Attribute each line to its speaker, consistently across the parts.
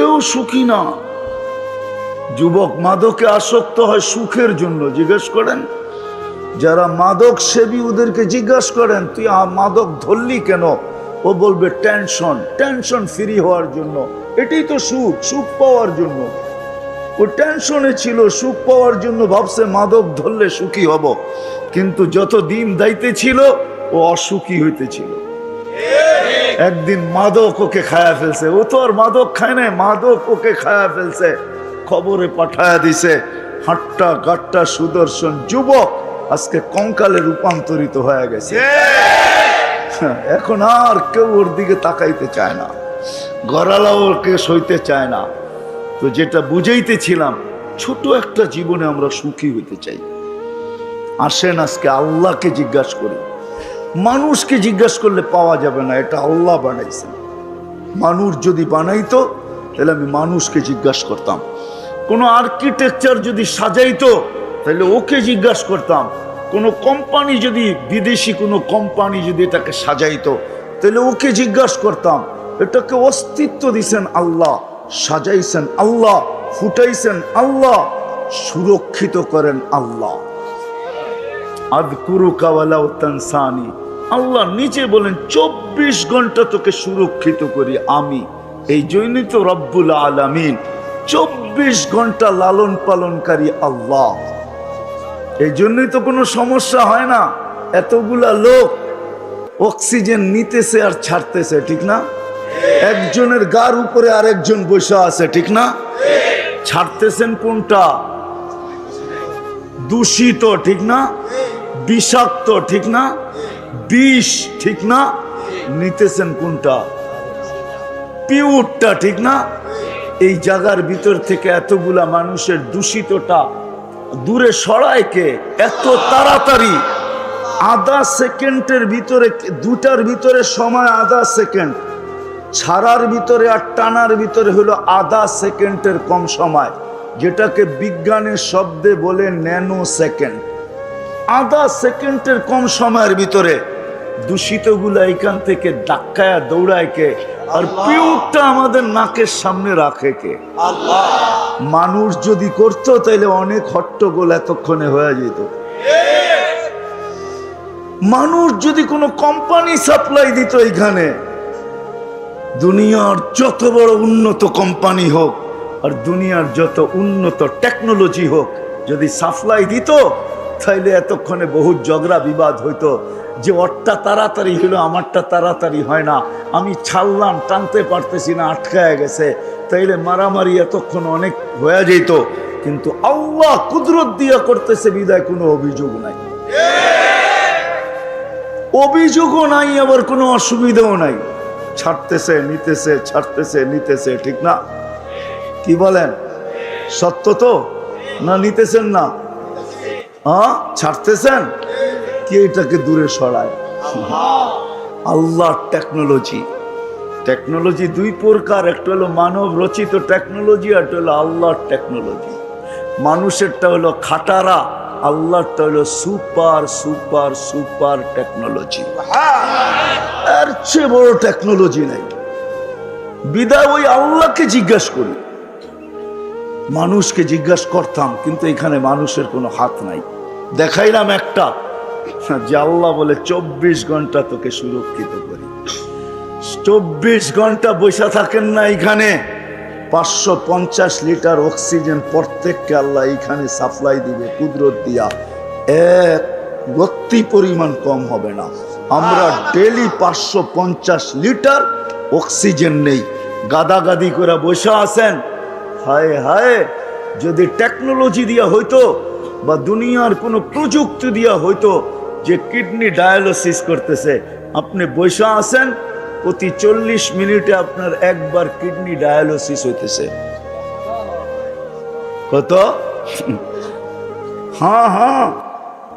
Speaker 1: কেউ সুখী না। যুবক মাদকে আসক্ত হয় সুখের জন্য। জিজ্ঞেস করেন যারা মাদক সেবী ওদেরকে জিজ্ঞাসা করেন তুই মাদক ধরলি কেন, ও বলবে টেনশন, টেনশন ফ্রি হওয়ার জন্য। এটাই তো সুখ, সুখ পাওয়ার জন্য। ও টেনশনে ছিল, সুখ পাওয়ার জন্য ভাবছে মাদক ধরলে সুখী হব, কিন্তু যত দিন দাইতে ছিল ও অসুখী হইতেছিল। একদিন মাদক ওকে খায়া ফেলছে। ও তো আর মাদক খায় নাই, মাদক ওকে খায়া ফেলছে, খবরে পাঠায়া দিছে। হাট্টা গাট্টা সুদর্শন যুবক আজকে কঙ্কালে রূপান্তরিত হয়ে গেছে। এখন আর কেউ ওর দিকে তাকাইতে চায় না, গড়ালাও ওকে সইতে চায় না। তো যেটা বুঝাইতেছিলাম, ছোট একটা জীবনে আমরা সুখী হইতে চাই। আসেন আজকে আল্লাহকে জিজ্ঞাসা করি। মানুষকে জিজ্ঞাসা করলে পাওয়া যাবে না, এটা আল্লাহ বানাইছেন। মানুষ যদি বানাইতো তাহলে আমি মানুষকে জিজ্ঞাসা করতাম। কোনো আর্কিটেকচার যদি সাজাইতো তাহলে ওকে জিজ্ঞাসা করতাম। কোনো কোম্পানি যদি, বিদেশি কোনো কোম্পানি যদি এটাকে সাজাইতো তাহলে ওকে জিজ্ঞাসা করতাম। এটাকে অস্তিত্ব দিছেন আল্লাহ, সাজাইছেন আল্লাহ, ফুটাইছেন আল্লাহ, সুরক্ষিত করেন আল্লাহ। আযকুরুকা ওয়ালাউ তানসানি, আল্লাহ নিজে বলেন 24 ঘন্টা তোকে সুরক্ষিত করি আমি। এই জন্যই তো রব্বুল আলামিন, 24 ঘন্টা লালন পালনকারী আল্লাহ। এই জন্যই তো কোনো সমস্যা হয় না। এতগুলা লোক অক্সিজেন নিতেছে আর ছাড়তেছে, ঠিক না? একজনের গার উপরে আরেকজন বসে আছে, ঠিক না? ছাড়তেছেন কোনটা? দূষিত, ঠিক না? বিষাক্ত, ঠিক না? বিষ, ঠিক না? নিতেছেন কোনটা? পিউরটা, ঠিক না? এই জায়গার ভিতর থেকে এতগুলা মানুষের দূষিতটা দূরে সরায় কে? এত তাড়াতাড়ি আধা সেকেন্ডের ভিতরে, দুটার ভিতরে সময় আধা সেকেন্ড, ছাড়ার ভিতরে আর টানার ভিতরে হলো আধা সেকেন্ডের কম সময়, যেটাকে বিজ্ঞানের শব্দে বলে ন্যানো সেকেন্ড। আধা সেকেন্ডের কম সময়ের ভিতরে দূষিতগুলা এখান থেকে ধাক্কায় দৌড়ায় কে? আর পিউরটা আমাদের নাকের সামনে রাখে কে? আল্লাহ। মানুষ যদি করতো তাহলে অনেক হট্টগোল এতক্ষণে হয়ে যেত। মানুষ যদি কোনো কোম্পানি সাপ্লাই দিত এখানে, দুনিয়ার যত বড় উন্নত কোম্পানি হোক আর দুনিয়ার যত উন্নত টেকনোলজি হোক, যদি সাপ্লাই দিত তাইলে এতক্ষণে বহু ঝগড়া বিবাদ হইতো, যে ওরটা তাড়াতাড়ি হলো আমারটা তাড়াতাড়ি হয় না, আমি ছাড়লাম টানতে পারতেছি না, আটকায় গেছে, তাইলে মারামারি এতক্ষণ অনেক হয়ে যেত। কিন্তু আল্লাহ কুদরত দিয়া করতেছে বিদায় কোনো অভিযোগ নাই, অভিযোগও নাই, আবার কোনো অসুবিধাও নাই। ছাড়তেছে নিতেছে, ছাড়তেছে নিতেছে, ঠিক না? কি বলেন? সত্য তো না? নিতেছেন না? হ্যাঁ, ছাড়তেছেন কি? এটাকে দূরে সরায় আল্লাহর টেকনোলজি। টেকনোলজি দুই প্রকার, একটা হলো মানব রচিত টেকনোলজি, আর একটা হলো আল্লাহর টেকনোলজি। মানুষেরটা হলো খাটারা, আল্লাহরটা হলো সুপার সুপার সুপার টেকনোলজি। এর চেয়ে বড় টেকনোলজি নাই। বিদায় ওই আল্লাহকে জিজ্ঞাসা করি। মানুষকে জিজ্ঞাসা করতাম, কিন্তু এখানে মানুষের কোনো হাত নাই। দেখাইলাম একটা, যে আল্লাহ বলে 24 ঘন্টা তোকে সুরক্ষিত করি। 24 ঘন্টা বসে থাকেন না এখানে। 550 লিটার অক্সিজেন প্রত্যেককে আল্লাহ এখানে সাপ্লাই দিবে কুদরত দিয়া, এক রত্তি পরিমাণ কম হবে না। আমরা ডেলি 550 লিটার অক্সিজেন নেই, গাদাগাদি করে বসে আছেন। হায় হায়, যদি টেকনোলজি দিয়া হইতো বা দুনিয়ার কোনো প্রযুক্তি দিয়া হইতো যে কিডনি ডায়ালিসিস করতেছে, আপনি বসে আছেন, প্রতি 40 মিনিটে আপনার একবার কিডনি ডায়ালিসিস হইতেছে। কত? হ্যাঁ হ্যাঁ,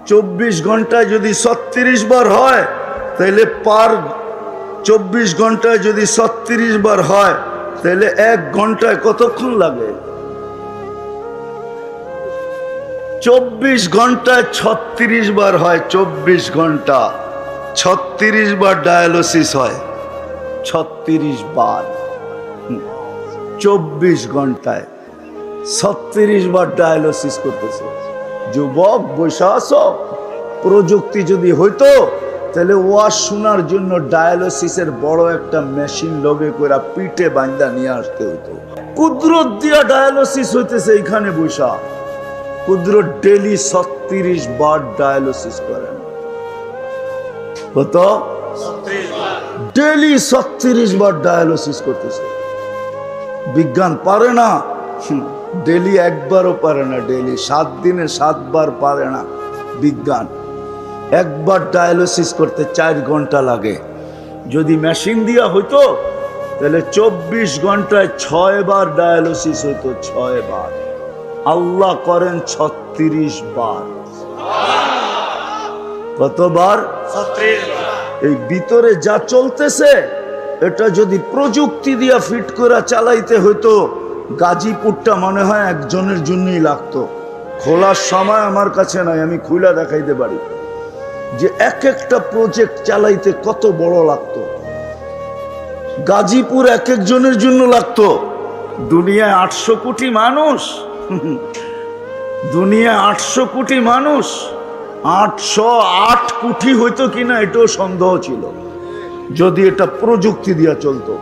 Speaker 1: 24 ঘন্টায় যদি 36 বার হয়, তাহলে পার 24 ঘন্টায় যদি 36 বার হয়, তাহলে 1 ঘন্টায় কতক্ষণ লাগে? 24 ঘন্টায় 36 বার হয়। 24 ঘন্টা 36 বার ডায়ালিসিস হয়, 36 বার। 24 ঘন্টায় 36 বার ডায়ালিসিস করতেছে। যুবক বৈশা আছো, প্রযুক্তি যদি হইতো তাহলে ওয়াজ শোনার জন্য ডায়ালিসিসের বড় একটা মেশিন লগে করে পিঠে বাঁধা নিয়ে আসতে হইতো। কুদরত দিয়া ডায়ালিসিস হইতেছে এইখানে বৈশা। কুদরত ডেলি 36 বার ডায়ালিসিস করেন। কত? ডেলি 36 বার ডায়ালিসিস করতেছে। বিজ্ঞান পারে না, ডেলি একবারও পারে না, ডেলি 7 দিনে 7 বার পারে না বিজ্ঞান। একবার ডায়ালিসিস করতে 4 ঘন্টা লাগে। যদি মেশিন দিয়া হইতো তাহলে 24 ঘন্টায় 6 বার ডায়ালিসিস হইতো, 6 বার। আল্লাহ করেন 36 বার। কতবার? 36 বার। এই ভিতরে যা চলতেছে এটা যদি প্রযুক্তি দিয়া ফিট করে চালাইতে হইতো, গাজীপুরটা মনে হয় একজনের জন্যই লাগতো। খোলার সময় আমার কাছে নাই, আমি খুলে দেখাইতে পারি যে এক একটা প্রজেক্ট চালাইতে কত বড় লাগতো। গাজীপুর এক একজনের জন্য লাগতো। দুনিয়ায় 800 কোটি মানুষ, দুনিয়ায় 800 কোটি মানুষ, 808 কোটি হইতো কিনা এটাও সন্দেহ ছিল যদি এটা প্রযুক্তি দিয়া চলতো।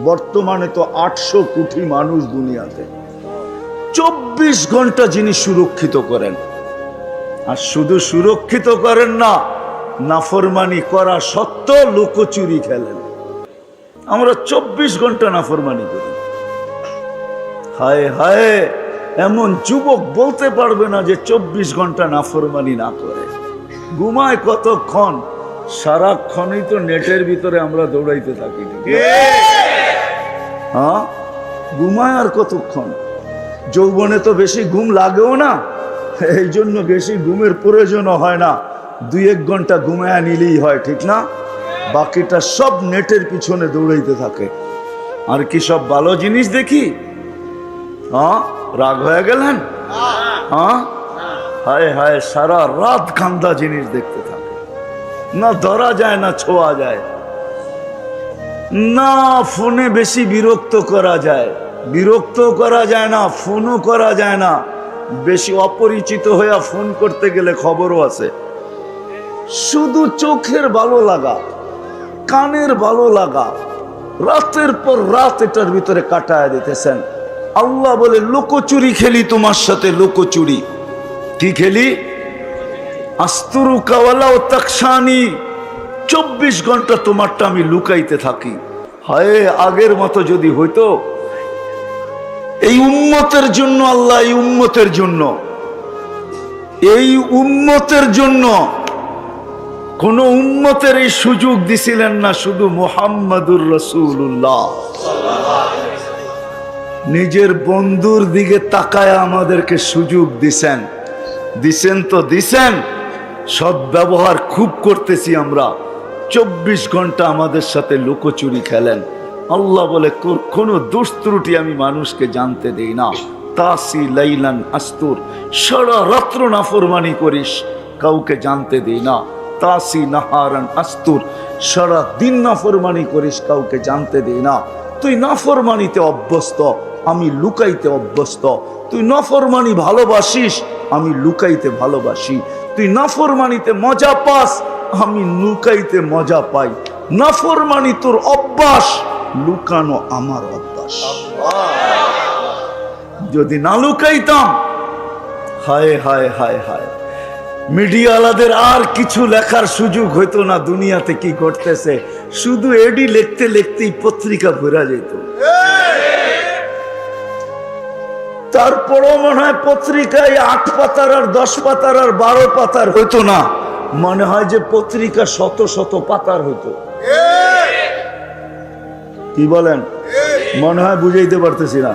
Speaker 1: বর্তমানে তো 800 কোটি মানুষ দুনিয়াতে। 24 ঘন্টা যিনি সুরক্ষিত করেন, আর শুধু সুরক্ষিত করেন না, নাফরমানি করা সত্ত্বেও লুকোচুরি খেলেন। আমরা 24 ঘন্টা নাফরমানি করি। হায় হায়, এমন যুবক বলতে পারবে না যে 24 ঘন্টা নাফরমানি না করে। ঘুমায় কতক্ষণ? সারাক্ষণই তো নেটের ভিতরে আমরা দৌড়াইতে থাকি। হ্যাঁ, ঘুমায় আর কতক্ষণ? যৌবনে তো বেশি ঘুম লাগেও না, এই জন্য বেশি ঘুমের প্রয়োজনও হয় না। 2-1 ঘন্টা ঘুমায় নিলেই হয়, ঠিক না? বাকিটা সব নেটের পিছনে দৌড়াইতে থাকে। আর কি সব ভালো জিনিস দেখি? হ্যাঁ, রাগ হয়ে গেলেন? হ্যাঁ, হায় হায়, সারা রাত কান্দা জিনিস দেখতে থাকে। না ধরা যায় না ছোঁয়া যায়, না ফোনে বেশি বিরক্ত করা যায়, বিরক্ত করা যায় না, ফোনও করা যায় না। বেশি অপরিচিত হইয়া ফোন করতে গেলে খবরও আছে। শুধু চোখের ভালো লাগা, কানের ভালো লাগা, রাতের পর রাত এটার ভিতরে কাটায় দিতেছেন। আল্লাহ বলে লুকোচুরি খেলি তোমার সাথে, লুকোচুরি। কি খেলি? আস্তুরু কাওয়ালা ও তাকসানি। 24 ঘন্টা তোমারটা আমি লুকাইতে থাকি। হায়, আগের মতো যদি হইতো। এই উম্মতের জন্য আল্লাহ, এই উম্মতের জন্য, এই উম্মতের জন্য কোন উম্মতের এই সুযোগ দিছিলেন না, শুধু মুহাম্মাদুর রাসূলুল্লাহ নিজের বন্ধুর দিকে তাকায় আমাদেরকে সুযোগ দিছেন। দিছেন তো দিছেন, সদ্ব্যবহার খুব করতেছি আমরা। 24 ঘন্টা আমাদের সাথে লুকোচুরি খেলেন। আল্লাহ বলে কোনো দোষ ত্রুটি আমি মানুষকে জানতে দেই না। তাসি লাইলান আস্তুর, সারা রাত্র নাফরমানি করিস, কাউকে জানতে দেই না। তাসি নাহারান আস্তুর, সারা দিন নাফরমানি করিস, কাউকে জানতে দেই না। তুই নাফরমানিতে অভ্যস্ত, আমি লুকাইতে অভ্যস্ত। তুই নাফরমানি ভালোবাসিস, আমি লুকাইতে ভালোবাসি। তুই নাফরমানিতে মজা পাস, আমি লুকাইতে মজা পাই। নাফরমানি তোর অভ্যাস, লুকানো আমার অভ্যাস। যদি না লুকাইতাম, হায় হায় হায় হায়, মিডিয়াওয়ালাদের আর কিছু লেখার সুযোগ হইতো না দুনিয়াতে কি ঘটতেছে। শুধু এডি লিখতে লিখতেই পত্রিকা ভরা যেত। তারপরও মনে হয় পত্রিকায় 8 পাতার আর 10 পাতার আর 12 পাতার হইতো না, মনে হয় যে পত্রিকা শত শত পাতার হইতো। কি বলেন? মনে হয় বুঝাইতে পারতেছি না।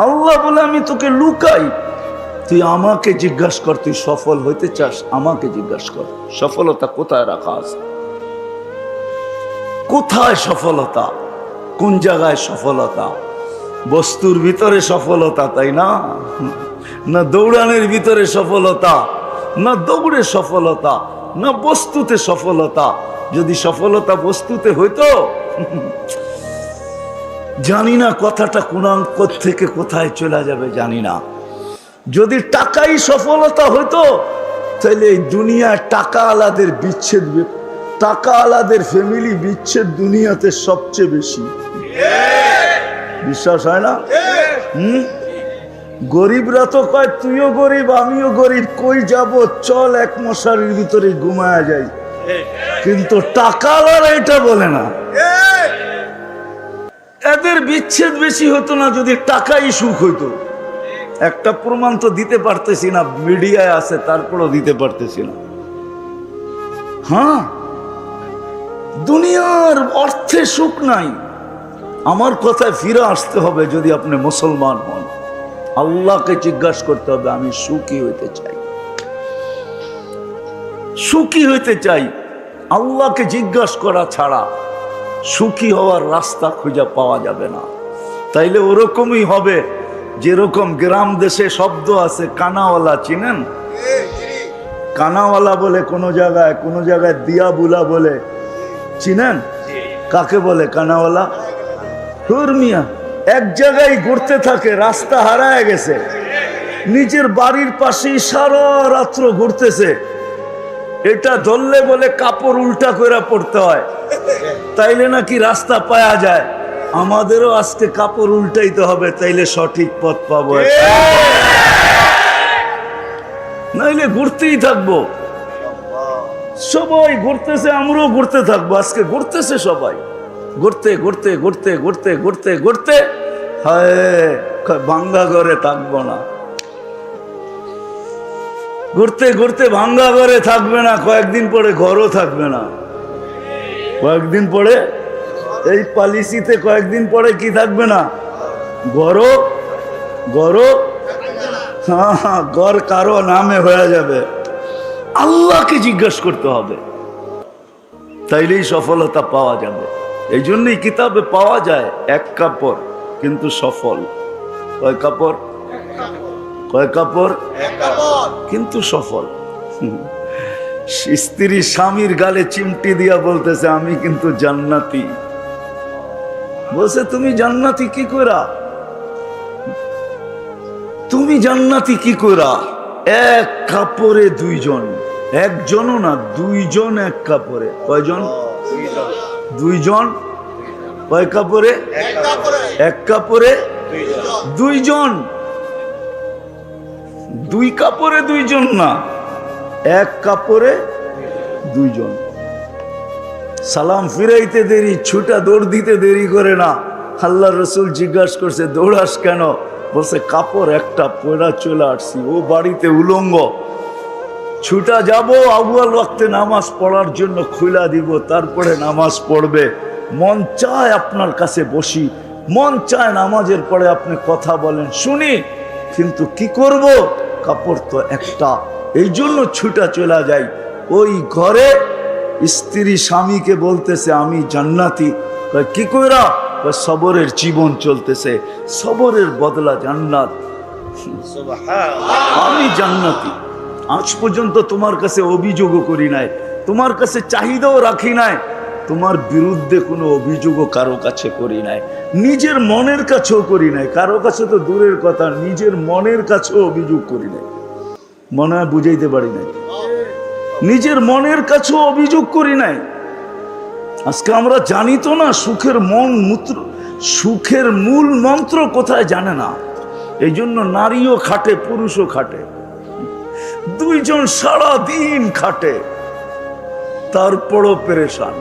Speaker 1: আল্লাহ বলে আমি তোকে লুকাই, তুই আমাকে জিজ্ঞাসা কর, তুই সফল হইতে চাস, আমাকে জিজ্ঞাসা কর সফলতা কোথায় রাখা আছে। কোথায় সফলতা? কোন জায়গায় সফলতা? বস্তুর ভিতরে সফলতা, তাই না? না দৌড়ানোর ভিতরে সফলতা, না দৌড়ে সফলতা, না বস্তুতে সফলতা। যদি সফলতা বস্তুতে হইতো জানি না কথাটা কোন অঙ্ক থেকে কোথায় চলে যাবে জানি না। যদি টাকাই সফলতা হতো তাহলে এই দুনিয়ায় টাকা আলাদের বিচ্ছেদ, টাকা আলাদের ফ্যামিলি বিচ্ছেদ দুনিয়াতে সবচেয়ে বেশি। বিশ্বাস হয় না? গরিবরা তো কয় তুইও গরিব আমিও গরিব, কই যাব, চল এক মশারির ভিতরে ঘুমায়া যাই। কিন্তু টাকা আলারা এটা বলে না। এদের বিচ্ছেদ বেশি হতো না যদি টাকাই সুখ হইতো। একটা প্রমাণ তো দিতে পারতেছি না, মিডিয়ায় আছে তারপরও দিতে পারতেছি না। হ্যাঁ, দুনিয়ার অর্থে সুখ নাই। আমার কথায় ফিরে আসতে হবে। যদি আপনি মুসলমান হন, আল্লাহকে জিজ্ঞাসা করতে হবে আমি সুখী হইতে চাই, সুখী হইতে চাই। আল্লাহকে জিজ্ঞাসা করা ছাড়া সুখী হওয়ার রাস্তা খুঁজে পাওয়া যাবে না। তাইলে ওরকমই হবে যেরকম গ্রাম দেশে শব্দ আছে কানাওয়ালা, চিনেন? কানাওয়ালা বলে কোনো জায়গায় দিয়া বুলা বলে, চিনেন? কাকে বলে কানাওয়ালা? মিয়া এক জায়গায় ঘুরতে থাকে, রাস্তা হারায় গেছে, নিজের বাড়ির পাশেই সারা রাত্র ঘুরতেছে। এটা ধরলে বলে কাপড় উল্টা করে পড়তে হয়, তাইলে নাকি রাস্তা পাওয়া যায়। আমাদেরও আজকে কাপড় উল্টাইতে হবে, তাইলে সঠিক পথ পাবো, নাইলে ঘুরতেই থাকবো। সবাই ঘুরতেছে, আমরাও ঘুরতে থাকবো। আজকে ঘুরতেছে সবাই, ঘুরতে ঘুরতে ঘুরতে ঘুরতে ঘুরতে ঘুরতে হায় ভাঙ্গা ঘরে থাকবো না। ঘুরতে ঘুরতে ভাঙ্গা ঘরে থাকবে না, কয়েকদিন পরে ঘরও থাকবে না। কয়েকদিন পরে এই পলিসিতে কয়েকদিন পরে কি থাকবে না? ঘরও হ্যাঁ, ঘর কারো নামে হয়ে যাবে। আল্লাহকে জিজ্ঞাসা করতে হবে, তাইলেই সফলতা পাওয়া যাবে। এই জন্যই কিতাবে পাওয়া যায় এক কাপড় কিন্তু সফল। কয় কাপড়? কয় কাপড়? কিন্তু সফল। স্ত্রী স্বামীর গালে চিমটি দিয়া বলতেছে আমি কিন্তু জান্নাতি। বলছে তুমি জান্নাতি কি কইরা? তুমি জান্নাতি কি কইরা? এক কাপড়ে দুইজন, একজনও না দুইজন এক কাপড়ে। কয়জন? দুইজন। কয় কাপড়ে? এক কাপড়ে দুইজন। দুই কাপড়ে দুইজন না, এক কাপড়ে দুইজন। সালাম ফিরাইতে দেরি, ছুটা দৌড় দিতে দেরি করে না। আল্লাহ রসুল জিজ্ঞাসা করছে দৌড়াস কেন? বলছে কাপড় একটা পয়লা চলে আসছি, ও বাড়িতে উলঙ্গ, ছুটা যাব আউয়াল ওয়াক্তে নামাজ পড়ার জন্য খুলা দিব, তারপরে নামাজ পড়বে। মন চায় আপনার কাছে বসি, মন চায় নামাজের পরে আপনি কথা বলেন শুনি, কিন্তু কি করব? কাপড় তো একটা, এই জন্য ছুটা চলে যাই। ওই ঘরে স্ত্রী স্বামীকে বলতেছে আমি জান্নাতি। কি কইরা? সবরের জীবন চলতেছে, সবরের বদলা জান্নাত। আমি জান্নাতি। আজ পর্যন্ত তোমার কাছে অভিযোগও করি নাই, তোমার কাছে চাহিদাও রাখি নাই, তোমার বিরুদ্ধে কোনো অভিযোগও কারো কাছে করি নাই, নিজের মনের কাছেও করি নাই। কারো কাছে তো দূরের কথা, নিজের মনের কাছেও অভিযোগ করি নাই। মনে হয় বুঝাইতে পারি নাই, নিজের মনের কাছেও অভিযোগ করি নাই। আজকে আমরা জানি তো না সুখের সুখের মূল মন্ত্র কোথায় জানে না। এই জন্য নারীও খাটে পুরুষও খাটে, দুইজন সারা দিন খাটে, তারপরও পেরেশান।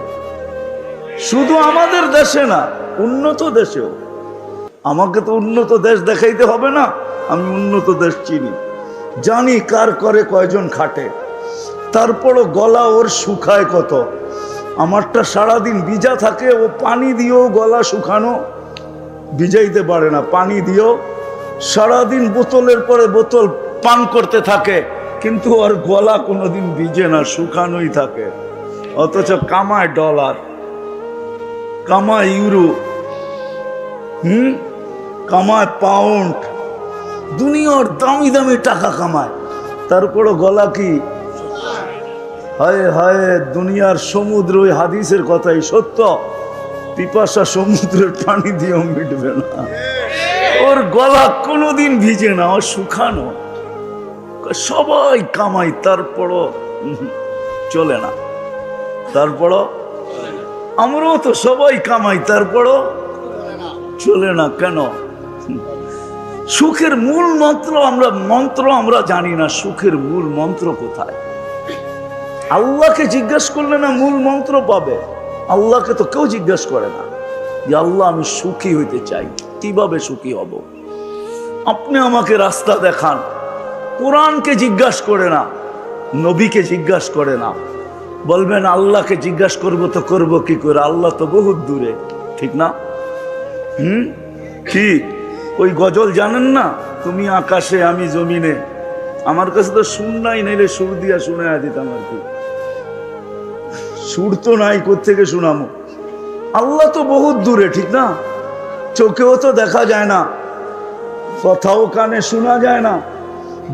Speaker 1: শুধু আমাদের দেশে না, উন্নত দেশেও। আমাকে তো উন্নত দেশ দেখাইতে হবে না, আমি উন্নত দেশ চিনি, জানি কার করে কয়জন খাটে। তারপরও গলা ওর শুকায় কত। আমারটা সারাদিন ভিজা থাকে, ও পানি দিয়েও গলা শুকানো ভিজাইতে পারে না, পানি দিয়েও সারাদিন বোতলের পরে বোতল পান করতে থাকে, কিন্তু ওর গলা কোনোদিন ভিজে না, শুকানোই থাকে। অথচ কামায় ডলার, কামায় ইউরো, কামায় পাউন্ড, দুনিয়ার দামি দামি টাকা কামায়, তারপরও গলা কি? হায় হায়, দুনিয়ার সমুদ্র। ওই হাদিসের কথাই সত্য, পিপাসা সমুদ্রের পানি দিয়েও মিটবে না। ওর গলা কোনোদিন ভিজে না, ও শুকানো। সবাই কামাই, তারপরও চলে না। তারপরও আমরাও তো সবাই কামাই, তারপরও চলে না। কেন? সুখের মূল মন্ত্র আমরা জানি না। সুখের মূল মন্ত্র কোথায়? আল্লাহকে জিজ্ঞাসা করলে না মূল মন্ত্র পাবে। আল্লাহকে তো কেউ জিজ্ঞাসা করে না যে আল্লাহ আমি সুখী হইতে চাই, কিভাবে সুখী হব? আপনি আমাকে রাস্তা দেখান। কোরআনকে জিজ্ঞাসা করে না, নবীকে জিজ্ঞাসা করে না। বলবেন আল্লাহকে জিজ্ঞাসা করবো তো করবো কি করে? আল্লাহ তো বহুত দূরে, ঠিক না? কি ওই গজল জানেন না, তুমি আকাশে আমি জমিনে? আমার কাছে তো সুর নাই, নাইলে সুর দিয়া শুনে দিতাম আর কি। সুর তো নাই, কোত্থেকে শুনামো? আল্লাহ তো বহুত দূরে, ঠিক না? চোখেও তো দেখা যায় না, কথাও কানে শোনা যায় না,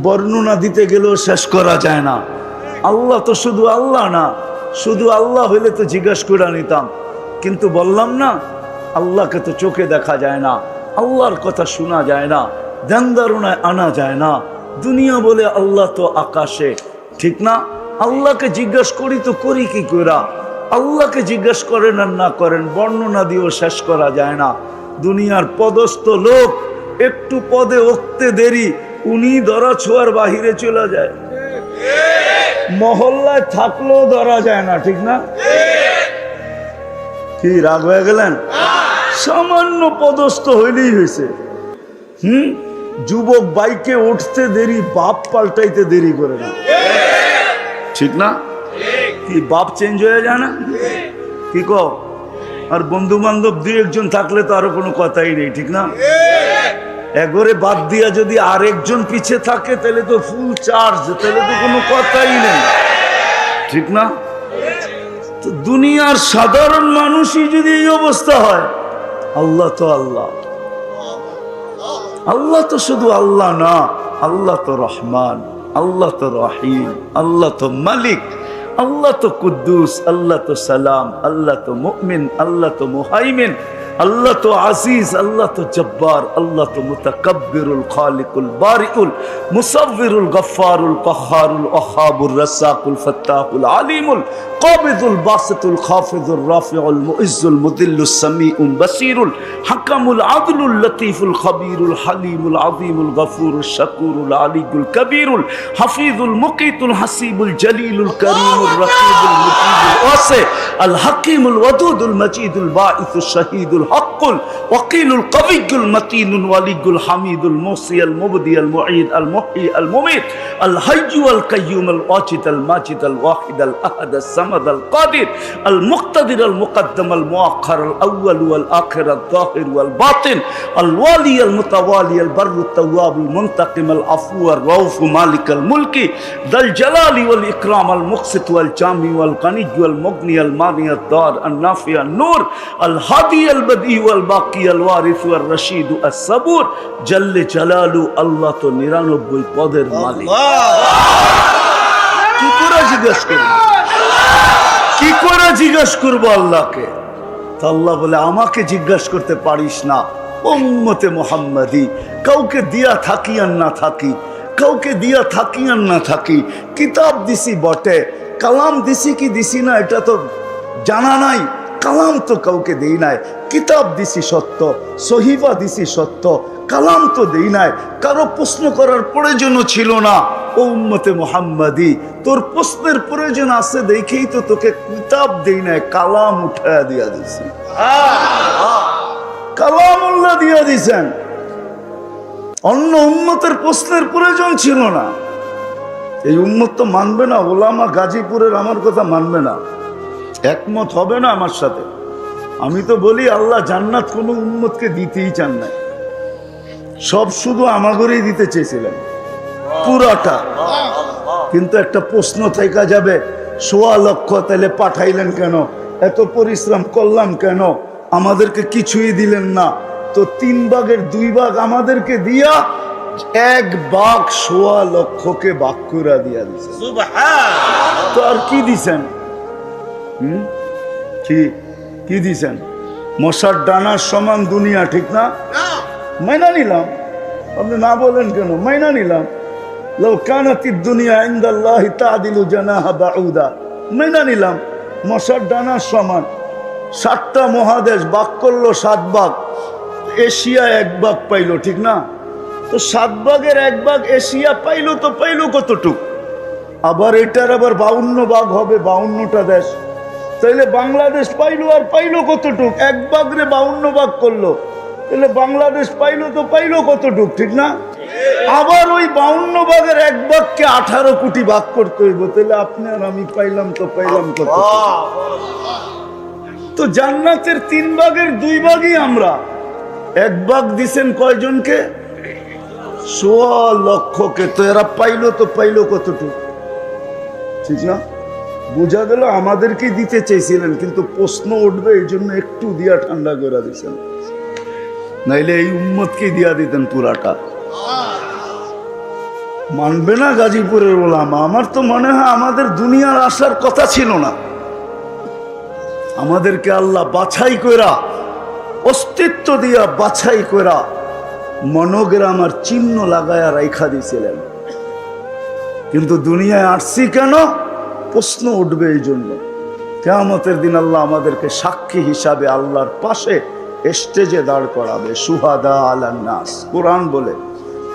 Speaker 1: বর্ণনা দিতে গেলেও শেষ করা যায় না। আল্লাহ তো শুধু আল্লাহ না। শুধু আল্লাহ হইলে তো জিজ্ঞাসা করে নিতাম, কিন্তু বললাম না আল্লাহকে তো চোখে দেখা যায় না, আল্লাহর কথা শোনা যায় না, ধ্যান ধারণায় আনা যায় না। দুনিয়া বলে আল্লাহ তো আকাশে, ঠিক না? আল্লাহকে জিজ্ঞাসা করি তো করি কি করা? আল্লাহকে জিজ্ঞাসা করেন আর না করেন, বর্ণনা দিয়েও শেষ করা যায় না। দুনিয়ার পদস্থ লোক একটু পদে উঠতে দেরি, উনি ধরা ছোঁয়ার বাহিরে চলে যায়। মহল্লায় থাকলেও ধরা যায় না, ঠিক না? কি রাগ হয়ে গেলেন? সামান্য পদস্থ হইলেই হয়েছে। যুবক বাইকে উঠতে দেরি, বাপ পাল্টাইতে দেরি করে না, ঠিক না? কি বাপ চেঞ্জ হয়ে যায় না? কি কও? আর বন্ধু বান্ধব দুই একজন থাকলে তো আরো কোনো কথাই নেই, ঠিক না? একবারে বাদ দিয়া যদি আরেকজন পিছে থাকে তাহলে তো ফুল চার্জ, তাহলে তো কোনো কথাই নেই, ঠিক না? তো দুনিয়ার সাধারণ মানুষই যদি এই অবস্থা হয়, আল্লাহ তো আল্লাহ। আল্লাহ তো শুধু আল্লাহ না, আল্লাহ তো রহমান, আল্লাহ তো রহিম, আল্লাহ তো মালিক, আল্লাহ তো কুদ্দুস, আল্লাহ তো সালাম, আল্লাহ তো মুমিন, আল্লাহ তো মুহাইমিন, আল্লাহ তো আজিজ, আল্লাহ তো জব্বার, আল্লাহ তো মুতাকাব্বিরুল খালিকুল বারিউল মুসাవ్বিরুল গফফারুল কাহ্হারুল ওয়াহ্হাবুর রাসাকুল ফাত্তাহুল আলিমুল কাবিদুল বাসিতুল খাফিজুর রাফিউল মুইজ্জুল মুদিল্লুস সামিউল বাসিরুল হাকামুল আদলুল লতীফুল খবীরুল হালিমুল আযীমুল গফুরুশ শাকুরুল আলিয়ুল কবীরুল হাফিজুল মুকিতুল হাসিবুল জলিলুল করিমুর রকিবুল মুজিবুল ওয়াসি আল হাকিমুল ওয়াদুদুল মজিদুল বাঈসুশ শাহীদুল الحق الوكيل القوي المتين الولي الحميد الموصي المبدي المعيد المحيي المميت الحي والقيوم الواجد الماجد الواحد الأحد الصمد القادر المقتدر المقدم المؤخر الأول والآخر الظاهر والباطن الوالي المتوالي البر التواب المنتقم العفو الرؤوف مالك الملك ذا الجلال والإكرام المقسط والجامع والغني والمغني المانع الضار النافع النور الهادي البديع والباقي الوارث والرشيد الصبور جل جلاله الله তো 99 পদের মালিক। কি করে জিজ্ঞাসা করব? কি করে জিজ্ঞাসা করব আল্লাহকে? তো আল্লাহ বলে আমাকে জিজ্ঞাসা করতে পারিস না, উম্মতে মুহাম্মাদি। কাউকে দিয়া থাকি আর না থাকি, কাউকে দিয়া থাকি আর না থাকি, কিতাব দিছি বটে, কালাম দিছি কি দিছি না এটা তো জানা নাই। কালাম তো কাউকে দেই নাই, কিতাব দিছি সত্য, সহিফা দিছি সত্য, কালাম তো দেই নাই। কারো প্রশ্ন করার প্রয়োজন ছিল না। ও উম্মতে মুহাম্মাদি, তোর প্রশ্নের প্রয়োজন আছে দেখেই তো তোকে কিতাব দেই নাই, কালাম উঠায়া দিয়া দিছি। কালামুল্লাহ দিয়া দিছেন। অন্য উম্মতের প্রশ্নের প্রয়োজন ছিল না। এই উম্মত তো মানবে না, ওলামা গাজীপুরের আমার কথা মানবে না, একমত হবে না আমার সাথে। আমি তো বলি আল্লাহ জান্নাত কোনো উম্মতকে দিতেই চান না, সব শুধু আমাগরেই দিতে চেয়েছিলেন পুরাটা। কিন্তু একটা প্রশ্ন থেকে যাবে, ১৬ লক্ষ তাহলে পাঠাইলেন কেন? এত পরিশ্রম করলাম কেন? আমাদেরকে কিছুই দিলেন না। তো 3 ভাগের 2 ভাগ আমাদেরকে দিয়া 1 ভাগ ১৬ লক্ষকে ভাগ করে দিয়া দিয়েছেন। তো আর কি দিছেন? কি দিছেন? মশার ডানার সমান দুনিয়া, ঠিক না? মাইনা নিলাম, আপনি না বলেন কেন? মাইনা নিলাম। লাউ কানাতিদ দুনিয়া ইনদাল্লাহি তাদিলু জানাহা বাউদা, মাইনা নিলাম মশার ডানার সমান। 7টা মহাদেশ ভাগ করলো 7 ভাগ, এশিয়া 1 ভাগ পাইলো, ঠিক না? তো 7 ভাগের 1 ভাগ এশিয়া পাইলো, তো পাইলো কতটুক? আবার এটার আবার 52 ভাগ হবে, 52টা দেশ। তাইলে বাংলাদেশ পাইলো, আর পাইলো কতটুক? 1 ভাগ রে 52 ভাগ করলো, তাহলে বাংলাদেশ পাইলো, তো পাইলো কতটুক, ঠিক না? আবার ওই 52 ভাগের 1 ভাগকে 18 কোটি ভাগ করতে হইব, তাহলে আপনি আর আমি পাইলাম, তো পাইলাম কত? তো জান্নাতের 3 ভাগের 2 ভাগই আমরা। 1 ভাগ দিছেন কয়জনকে? 1.25 লক্ষকে। তো এরা পাইলো, তো পাইলো কতটুকু, ঠিক না? বোঝা গেল আমাদেরকে দিতে চেয়েছিলেন, কিন্তু প্রশ্ন উঠবে এই জন্য একটু দিয়া ঠান্ডা করে দিচ্ছেন, নাইলে এই উম্মতকে দিয়া দিতেন পুরাটা। মানবে না গাজীপুরের ওলামা। আমার তো মনে হয় আমাদের দুনিয়ার আসার কথা ছিল না। আমাদেরকে আল্লাহ বাছাই কইরা, অস্তিত্ব দিয়া বাছাই কইরা মনোগ্রাম আর চিহ্ন লাগায়া রাইখা দিয়েছিলেন। কিন্তু দুনিয়ায় আসছি কেন? প্রশ্ন উঠবে এই জন্য। কিয়ামতের দিন আল্লাহ আমাদেরকে সাক্ষী হিসাবে আল্লাহর পাশে স্টেজে দাঁড় করাবে। সুহাদা আলান নাস, কোরআন বলে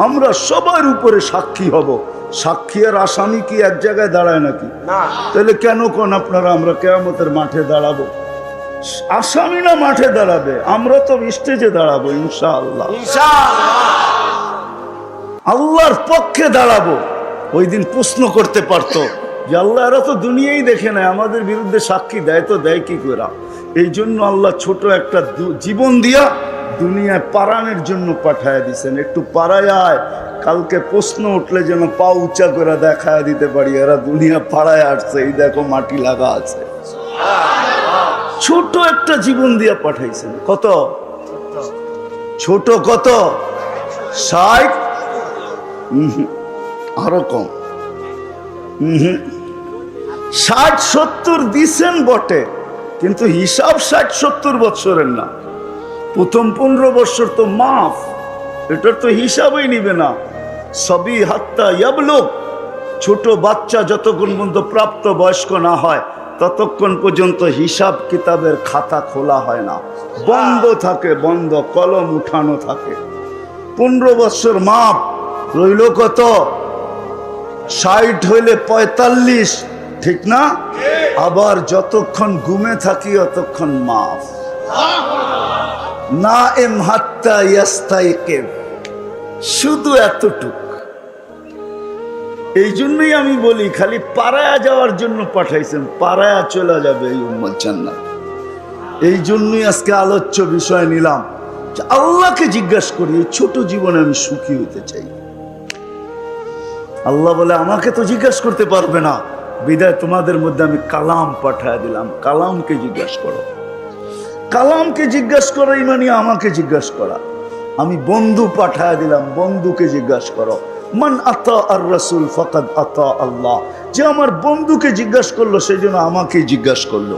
Speaker 1: আমরা সবার উপরে সাক্ষী হব। সাক্ষী আর আসামি কি এক জায়গায় দাঁড়ায় নাকি? তাহলে কেন কোন আপনারা আমরা কিয়ামতের মাঠে দাঁড়াবো? আসামি না মাঠে দাঁড়াবে, আমরা তো স্টেজে দাঁড়াবো ইনশাআল্লাহ। আল্লাহর পক্ষে দাঁড়াবো। ওই দিন প্রশ্ন করতে পারতো যে আল্লাহ, এরা তো দুনিয়াই দেখে নেয়, আমাদের বিরুদ্ধে সাক্ষী দেয়, তো দেয় কি করে? এই জন্য আল্লাহ ছোট একটা জীবন দিয়া দুনিয়ায় পারানের জন্য পাঠায় দিছেন। একটু পাড়ায় আয়, কালকে প্রশ্ন উঠলে যেন পা উঁচা করে দেখায় দিতে পারি এরা দুনিয়া পাড়ায় আসছে, এই দেখো মাটি লাগা আছে। ছোট একটা জীবন দিয়া পাঠাইছেন। কত ছোট? কত? 60? আরো কম। 60-70 দিছেন বটে, কিন্তু হিসাব 60-70 বৎসরের না। প্রথম 15 বৎসর তো মাফ, এটার তো হিসাবই নিবে না। সবই হাত্তা ইয়াবলুগ, ছোট বাচ্চা যতক্ষণ পর্যন্ত প্রাপ্ত বয়স্ক না হয় ততক্ষণ পর্যন্ত হিসাব কিতাবের খাতা খোলা হয় না, বন্ধ থাকে, বন্ধ, কলম উঠানো থাকে। 15 বৎসর মাপ রইল কত? 60 হইলে 45, ঠিক না? আবার যতক্ষণ ঘুমে থাকি অতক্ষণ মাফ। না এম হাত্তা ইয়াস্তাইকিব, শুধু এতটুক। এই জন্যই আমি বলি খালি পাড়ায়া যাওয়ার জন্য পাঠাইছেন, পাড়ায়া চলে যাবে এই উম্মত জান্নাত। এই জন্যই আজকে আলোচ্য বিষয় নিলাম যে আল্লাহকে জিজ্ঞাসা করি এই ছোট জীবনে আমি সুখী হতে চাই। আল্লাহ বলে আমাকে তো জিজ্ঞাসা করতে পারবে না, বিদায় তোমাদের মধ্যে আমি কালাম পাঠায় দিলাম। কালামকে জিজ্ঞাসা করো। কালামকে জিজ্ঞাসা করা মানে আমাকে জিজ্ঞাসা করা। আমি বন্ধু পাঠায় দিলাম, বন্ধুকে জিজ্ঞাসা করো। মান আতা আর রাসূল ফাকাদ আতা আল্লাহ। যে আমার বন্ধুকে জিজ্ঞাসা করলো সেই জন্য আমাকে জিজ্ঞাসা করলো।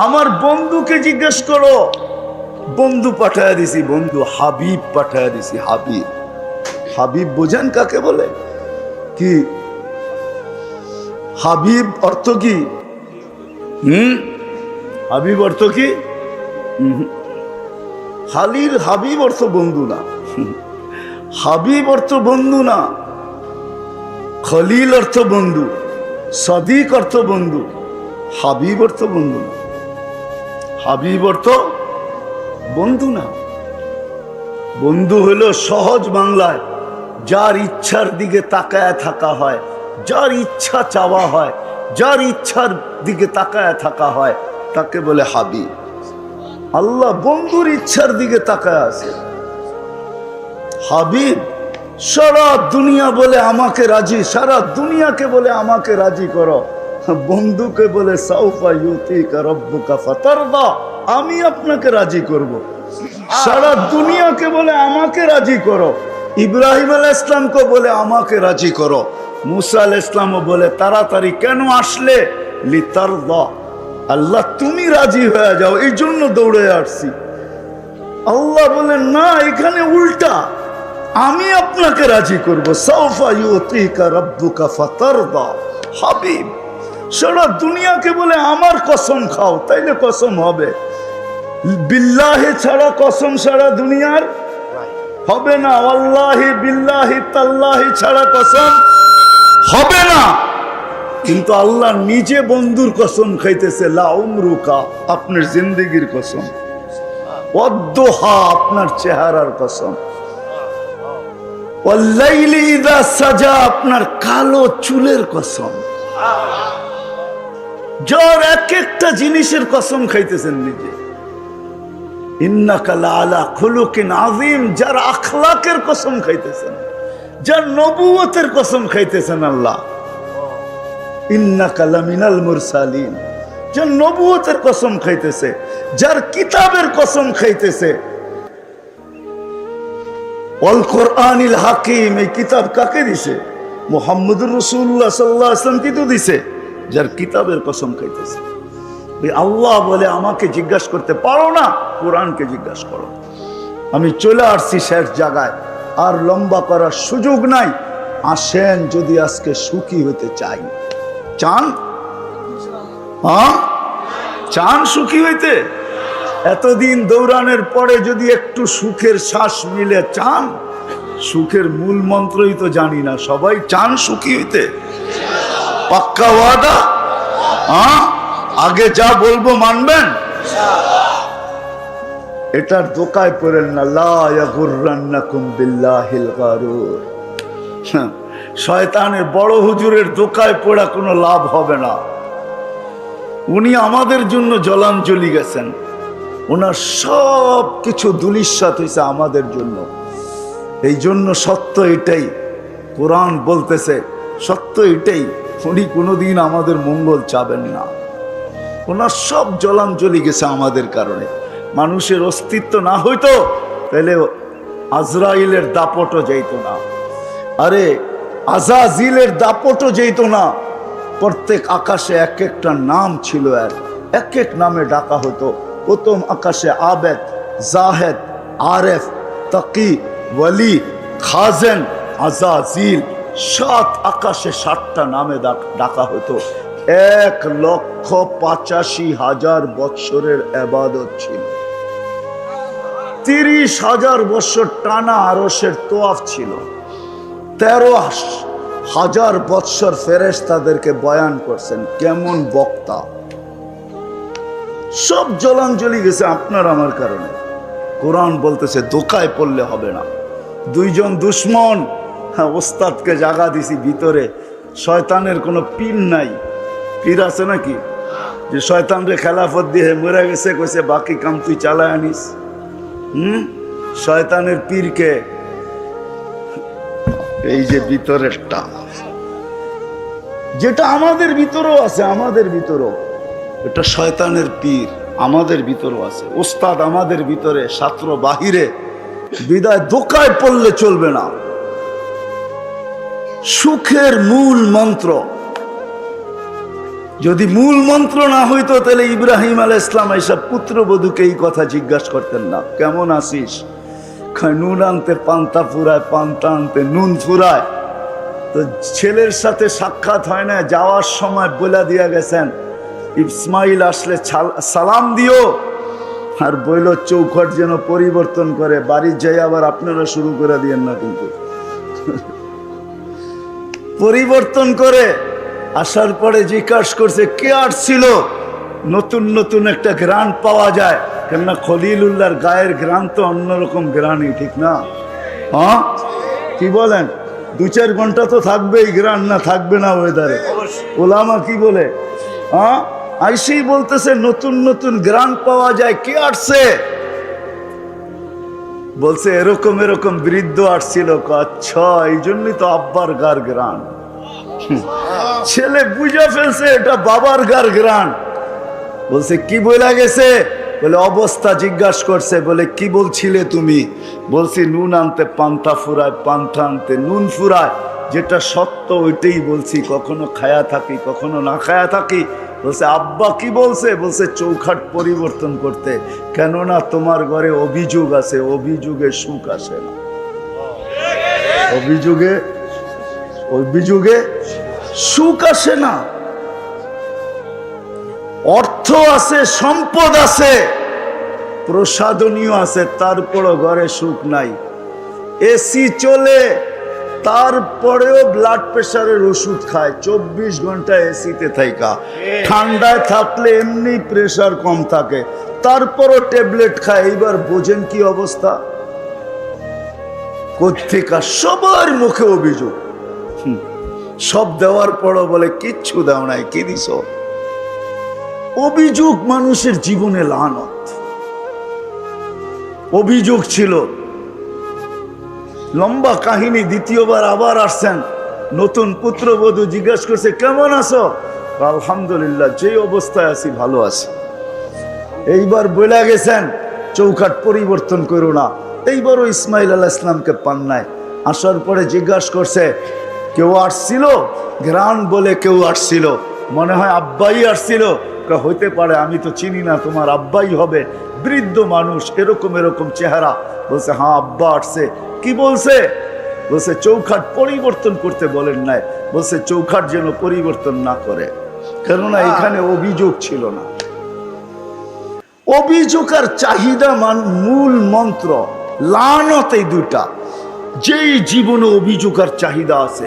Speaker 1: আমার বন্ধুকে জিজ্ঞাসা করো। বন্ধু পাঠায় দিছি, বন্ধু হাবিব পাঠায় দিছি। হাবিব, হাবিব বোঝেন কাকে বলে? কি হাবিব অর্থ কি? হাবিব অর্থ কি? হালির হাবিব অর্থ বন্ধু না। হাবিব অর্থ বন্ধু না। খলিল অর্থ বন্ধু, সাদিক অর্থ বন্ধু, হাবিব অর্থ বন্ধু না। হাবিব অর্থ বন্ধু না। বন্ধু হলো সহজ বাংলায় যার ইচ্ছার দিকে তাকায় থাকা হয়, যার ইচ্ছা চাওয়া হয়, যার ইচ্ছার দিকে তাকায় থাকা হয়, তাকে বলে হাবিব। আল্লাহ বন্ধুর ইচ্ছার দিকে তাকায় আছে। হাবিব সারা দুনিয়া বলে আমাকে রাজি, সারা দুনিয়াকে বলে আমাকে রাজি করো। বন্ধুকে বলে সাউফা ইউতিকা রাব্বুকা ফাতারদা, আমি আপনাকে রাজি করব। সারা দুনিয়াকে বলে আমাকে রাজি করো। ইব্রাহিম আলাইহিস সালামকে বলে আমাকে রাজি করো। মুসা আলাইহিস সালামও বলে তাড়াতাড়ি কেন আসলে? লিতারদা। আল্লাহ তুমি রাজি হয়ে যাও, এই জন্য দৌড়ে আসছি। আল্লাহ বলেন না, এখানে উল্টা, আমি আপনাকে রাজি করব। সাউফা ইউতিকা রাব্বুকা ফাতারদা। হাবিব সারা দুনিয়াকে বলে আমার কসম খাও, তাইলে কসম হবে। বিল্লাহি ছাড়া কসম সারা দুনিয়ার হবে না, আল্লাহি বিল্লাহি তাল্লাহি ছাড়া কসম হবে না। কিন্তু আল্লাহ নিজে বন্ধুর কসম খাইতেছে, লা উমরুকা, আপনার জিন্দেগির কসম, ওয়াদ্দুহা, আপনার চেহারার কসম, ওয়াল্লাইলি ইযা সাজা, আপনার কালো চুলের কসম। যার এক একটা জিনিসের কসম খাইতেছেন নিজে। ইন্নাকা লাআলা খুলুকিন আযীম, যার আখলাকের কসম খাইতেছেন, যার নবুয়তের কসম খাইতেছেন আল্লাহ। ইন্নাকা লামিনাল মুরসালিন, যার নবুয়তের কসম খাইতেছে, যার কিতাবের কসম খাইতেছে। ওয়াল কোরআনিল হাকিম, এই কিতাব কাকে দিছে? মুহাম্মদুর রাসূলুল্লাহ সাল্লাল্লাহু আলাইহি ওয়াসাল্লাম কি তো দিছে? যার কিতাবের কসম খাইতেছে। আল্লাহ বলে আমাকে জিজ্ঞাসা করতে পারো না, কোরআনকে জিজ্ঞাসা করো। আমি চলে আসছি শেষ জায়গায়, আর লম্বা করার সুযোগ নাই। আসেন, যদি আজকে সুখী হতে চাই। চান? হ্যাঁ, চান সুখী হইতে? এতদিন দৌড়ানোর পরে যদি একটু সুখের শ্বাস মিলে, চান? সুখের মূল মন্ত্রই তো জানি না, সবাই চান সুখী হইতে? পাক্কা ওয়াদা? হ্যাঁ, আগে যা বলবো মানবেন? এটার দোকায় পড়েন না, লা ইয়াগুররান্নাকুম বিল্লাহিল গারুর। শয়তানের বড় হুজুরের দোকায় পড়া কোনো লাভ হবে না। উনি আমাদের জন্য জলাঞ্জলি গেছেন, ওনার সব কিছু ধূলিসাৎ হয়েছে আমাদের জন্য। এই জন্য সত্য এটাই, কোরআন বলতেছে সত্য এটাই, উনি কোনোদিন আমাদের মঙ্গল চাবেন না। ওনার সব জলাঞ্জলি গেছে আমাদের কারণে। মানুষের অস্তিত্ব না হইতো তাহলে আজরাইলের দাপটও যেত না, আরে আজাজিলের দাপটও যেত না। প্রত্যেক আকাশে এক একটা নাম ছিল, এক এক নামে ডাকা হতো। প্রথম আকাশে আবেদ, জাহেদ, আরেফ, তাকি, ওয়ালি, খাজেন, আজাজিল, 7 আকাশে 7টা নামে ডাকা হতো। 1,85,000 বৎসরের ইবাদত ছিল। 30,000 বৎসর টানা আরশের তোয়াফ ছিল। 13,000 বৎসর ফেরেশতাদেরকে বয়ান করছেন, কেমন বক্তা। সব জলাঞ্জলি গেছে আপনার আমার কারণে। কোরআন বলতেছে দোকায় পড়লে হবে না। 2 জন দুশ্মন, হ্যাঁ, ওস্তাদকে জাগা দিছি ভিতরে। শয়তানের কোনো পীর নাই। পীর আছে নাকি যে শয়তানরে খেলাফত দিয়ে মরে গেছে, কইছে বাকি কাম তুই চালায় আনিস? শয়তানের পীরকে এই যে ভিতরেরটা, যেটা আমাদের ভিতরেও আছে, আমাদের ভিতরেও এটা শয়তানের পীর আমাদের ভিতরেও আছে। ওস্তাদ আমাদের ভিতরে, ছাত্র বাহিরে। বিদায় দোকায় পড়লে চলবে না। সুখের মূল মন্ত্র, যদি মূল মন্ত্র না হইতো তাহলে ইব্রাহিম আলাইহিস সালাম এইসব পুত্রবধূকে এই কথা জিজ্ঞাসা করতেন না, কেমন আছিস? নুন আনতে পান্তা ফুরায়, পান্তা আনতে নুন ফুরায়। তো ছেলের সাথে সাক্ষাৎ হয় না, যাওয়ার সময় বলে দিয়া গেছেন ইসমাইল আসলে সালাম দিও, আর বইল চৌখট যেন পরিবর্তন করে, বাড়ির যাই আবার আপনারা শুরু করে দিয়েন না কিন্তু। পরিবর্তন করে আসার পরে জিজ্ঞাসা করছে কে আসছিল। নতুন নতুন একটা গ্রান পাওয়া যায়, কেননা খলিলুল্লাহর গায়ের গ্রান তো অন্যরকম গ্রানই, ঠিক না? হ্যাঁ, কি বলেন? 2-4 ঘন্টা তো থাকবেই গ্রান, না থাকবে না ওয়েদারে? ওলামা কি বলে? হ্যাঁ, আইসেই বলতেছে নতুন নতুন গ্রান পাওয়া যায়, কে আসছে? বলছে এরকম এরকম বৃদ্ধ আসছিল। আচ্ছা, এই জন্যই তো আব্বার গার গ্রান। ছেলে বুঝে ফেলছে এটা বাবার গার গ্রান। বলছে কি বলে গেছে? বলে অবস্থা জিজ্ঞাসা করছে। বলে কি বলছিলে তুমি? বলছি নুন আনতে পান্তা ফুরায়, পান্তা আনতে নুন ফুরায়। যেটা সত্য ওইটাই বলছি, কখনো খায়া থাকি কখনো না খায়া থাকি, বলছে আব্বা কি বলছে? বলছে চৌখাট পরিবর্তন করতে, কেননা তোমার ঘরে অভিযোগ আছে, অভিযোগে সুখ আসে না। অভিযোগে সুখ আসে না। অর্থ আছে, সম্পদ আছে, প্রসাদনীয় আছে, তারপরও ঘরে সুখ নাই। এসি চলে, তারপরেও ব্লাড প্রেশারের ওষুধ খায়, 24 ঘন্টা এসিতে থাকা। ঠান্ডায় থাকলে এমনি প্রেশার কম থাকে, তারপরও ট্যাবলেট খায়। এইবার বোঝেন কি অবস্থা। কোত্থেকা সবার মুখে অভিযোগ। সব দেওয়ার পরও বলে কিচ্ছু দাও নাই, কি দিছ? অভিযোগ মানুষের জীবনে লানত। অভিযোগ ছিল। লম্বা কাহিনী। দ্বিতীয়বার আবার আসছেন, নতুন পুত্রবধূ জিজ্ঞাসা করছে কেমন আছো? আলহামদুলিল্লাহ, যে অবস্থায় আছি ভালো আছি। এইবার বলে গেছেন চৌখাট পরিবর্তন করো না। এইবারও ইসমাইল আলাইহিস সালামকে পান নাই। আসার পরে জিজ্ঞাসা করছে কেউ আসছিল? গ্রান বলে কেউ আসছিল, মনে হয় আব্বাই আসছিল। হইতে পারে, আমি তো চিনি না, তোমার আব্বাই হবে, বৃদ্ধ মানুষ, এরকম এরকম চেহারা। বলছে হ্যাঁ আব্বা আসছে। কি বলছে? বলছে চৌখাট পরিবর্তন করতে বলেন নাই। বলছে চৌখাট যেন পরিবর্তন না করে, কেননা এখানে অভিযোগ ছিল না। অভিযোগ আর চাহিদা মূল মন্ত্র, লানত এই দুটা। যেই জীবনে অভিযোগ আর চাহিদা আছে,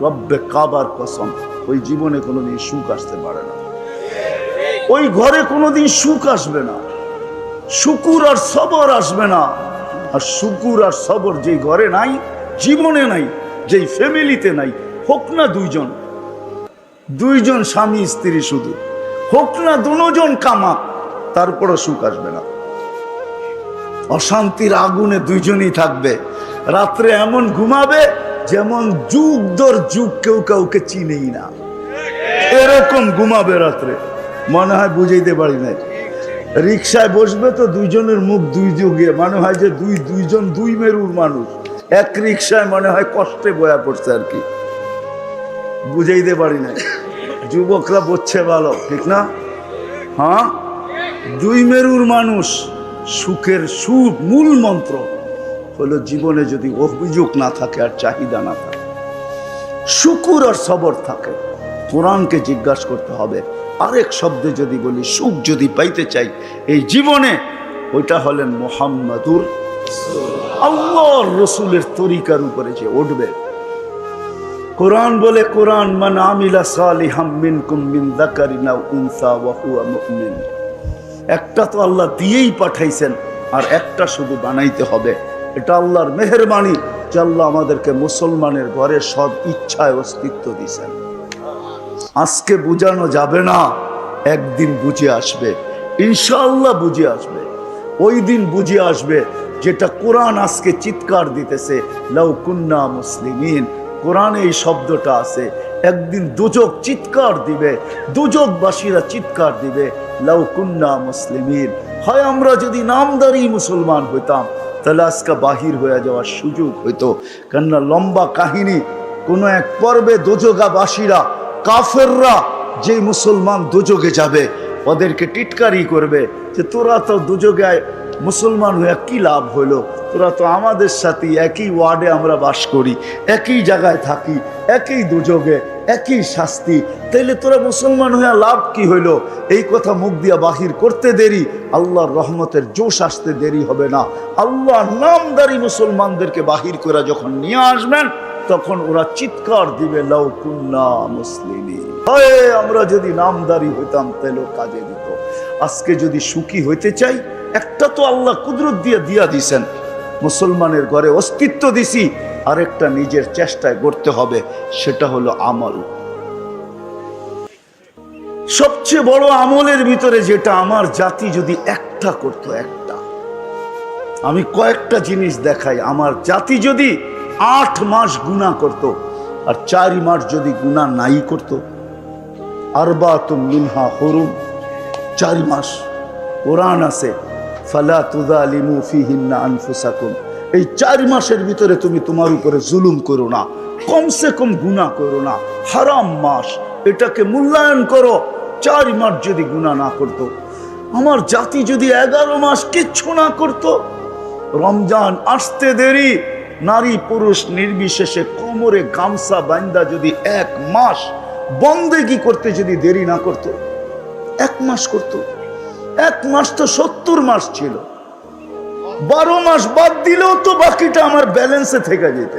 Speaker 1: রব্বে কাবার কসম, ওই জীবনে কোনোদিন সুখ আসতে পারে না। ওই ঘরে কোনোদিন সুখ আসবে না, শুকুর আর সবর আসবে না। আর শুকুর আর সবর যেই ঘরে নাই, জীবনে নাই, যেই ফ্যামিলিতে নাই, হোক না দুইজন স্বামী স্ত্রী, শুধু হোক না দুজন কামাক, তারপরও সুখ আসবে না। অশান্তির আগুনে দুইজনই থাকবে। রাত্রে এমন ঘুমাবে যেমন যুগ দর যুগ কেউ কাউকে চিনেই না, এরকম ঘুমাবে রাত্রে। মনে হয় বুঝাইতে পারি না। রিক্সায় বসবে তো দুইজনের মুখ দুই যুগে, মনে হয় যে দুইজন দুই মেরুর মানুষ এক রিক্সায়, মনে হয় কষ্টে বয়া পড়ছে আর কি। বুঝাইতে পারি না। যুবকরা বুঝছে ভালো, ঠিক না? হ্যাঁ, দুই মেরুর মানুষ। সুখের মূল মন্ত্র হলো জীবনে যদি অভিযোগ না থাকে আর চাহিদা না থাকে, শুকুর আর সবর থাকে। কোরআনকে জিজ্ঞাসা করতে হবে। আরেক শব্দে যদি বলি, সুখ যদি পাইতে চাই এই জীবনে, ওইটা হলেন মুহাম্মাদুর আল্লাহর রসুলের তরিকার উপরে যে উঠবে। কোরআন বলে, কোরআন মান আমিলা সালিহাম মিনকুম মিন যাকারিন আও উনসা ওয়া হুয়া মুমিন। একটা তো আল্লাহ দিয়েই পাঠাইছেন, আর একটা শুধু বানাইতে হবে। এটা আল্লাহর মেহেরবানি যে আল্লাহ আমাদেরকে মুসলমানের ঘরে সব ইচ্ছায় অস্তিত্ব দিয়েছেন। আজকে বুঝানো যাবে না, একদিন বুঝে আসবে, ইনশাআল্লাহ বুঝে আসবে। ওই দিন বুঝে আসবে যেটা কোরআন আজকে চিৎকার দিতেছে, লাউ কুন্না মুসলিমিন। কোরআনে এই শব্দটা আছে। একদিন দুজক চিৎকার দিবে, দুজকবাসীরা চিৎকার দিবে, লাউ কুন্না মুসলিমিন। হয় আমরা যদি নামদারি মুসলমান হইতাম, তাহলে আজকে বাহির হয়ে যাওয়ার সুযোগ হইতো। কেননা লম্বা কাহিনী। কোনো এক পর্বে দোজগাবাসীরা, কাফেররা, যে মুসলমান দোজগে যাবে, ওদেরকে টিটকারি করবে যে তোরা তো দোজগে মুসলমান হয়ে কি লাভ হইলো? তোরা তো আমাদের সাথে একই ওয়ার্ডে আমরা বাস করি, একই জায়গায় থাকি, একই দোজগে, একই শাস্তি, তাইলে তোরা মুসলমান হয়ে লাভ কি হইলো? এই কথা মুখ দিয়া বাহির করতে দেরি, আল্লাহর রহমতের জোশ আসতে দেরি হবে না। আল্লাহ নামদারি মুসলমানদেরকে বাহির করে যখন নিয়ে আসবেন, তখন ওরা চিৎকার দিবে, লাউ কুন্না মুসলিমিন। আমরা যদি নামদারি হইতাম তাহলে কাজে দিত। আজকে যদি সুখী হইতে চাই, একটা তো আল্লাহ কুদরত দিয়া দিছেন, মুসলমানের ঘরে অস্তিত্ব দিছি, আরেকটা নিজের চেষ্টায় গড়তে হবে, সেটা হলো আমল। সবচেয়ে বড় আমলের ভিতরে যেটা আমার জাতি যদি একটা করতো, একটা, আমি কয়েকটা জিনিস দেখাই। আমার জাতি যদি 8 মাস গুনাহ করত, আর 4 মাস যদি গুনাহ নাই করত, আরবাতুম মিনহা হুরুম, 4 মাস কোরআন আছে, ফালা তুযালিমু ফিহিন্না আনফুসাকুম। এই 4 মাসের ভিতরে তুমি তোমার উপরে জুলুম করো না, কমসে কম গুনাহ করো না। হারাম মাস, এটাকে মূল্যায়ন করো। 4 মাস যদি গুনাহ না করত, আমার জাতি যদি 11 মাস কিচ্ছু না করত, রমজান আসতে দেরি, নারী পুরুষ নির্বিশেষে কোমরে গামছা বান্দা যদি 1 মাস বন্দেগী করতে যদি দেরি না করত, 1 মাস করত। 1 মাস তো 70 মাস ছিল, 12 মাস বাদ দিলেও তো বাকিটা আমার ব্যালেন্সে থেকে যেত।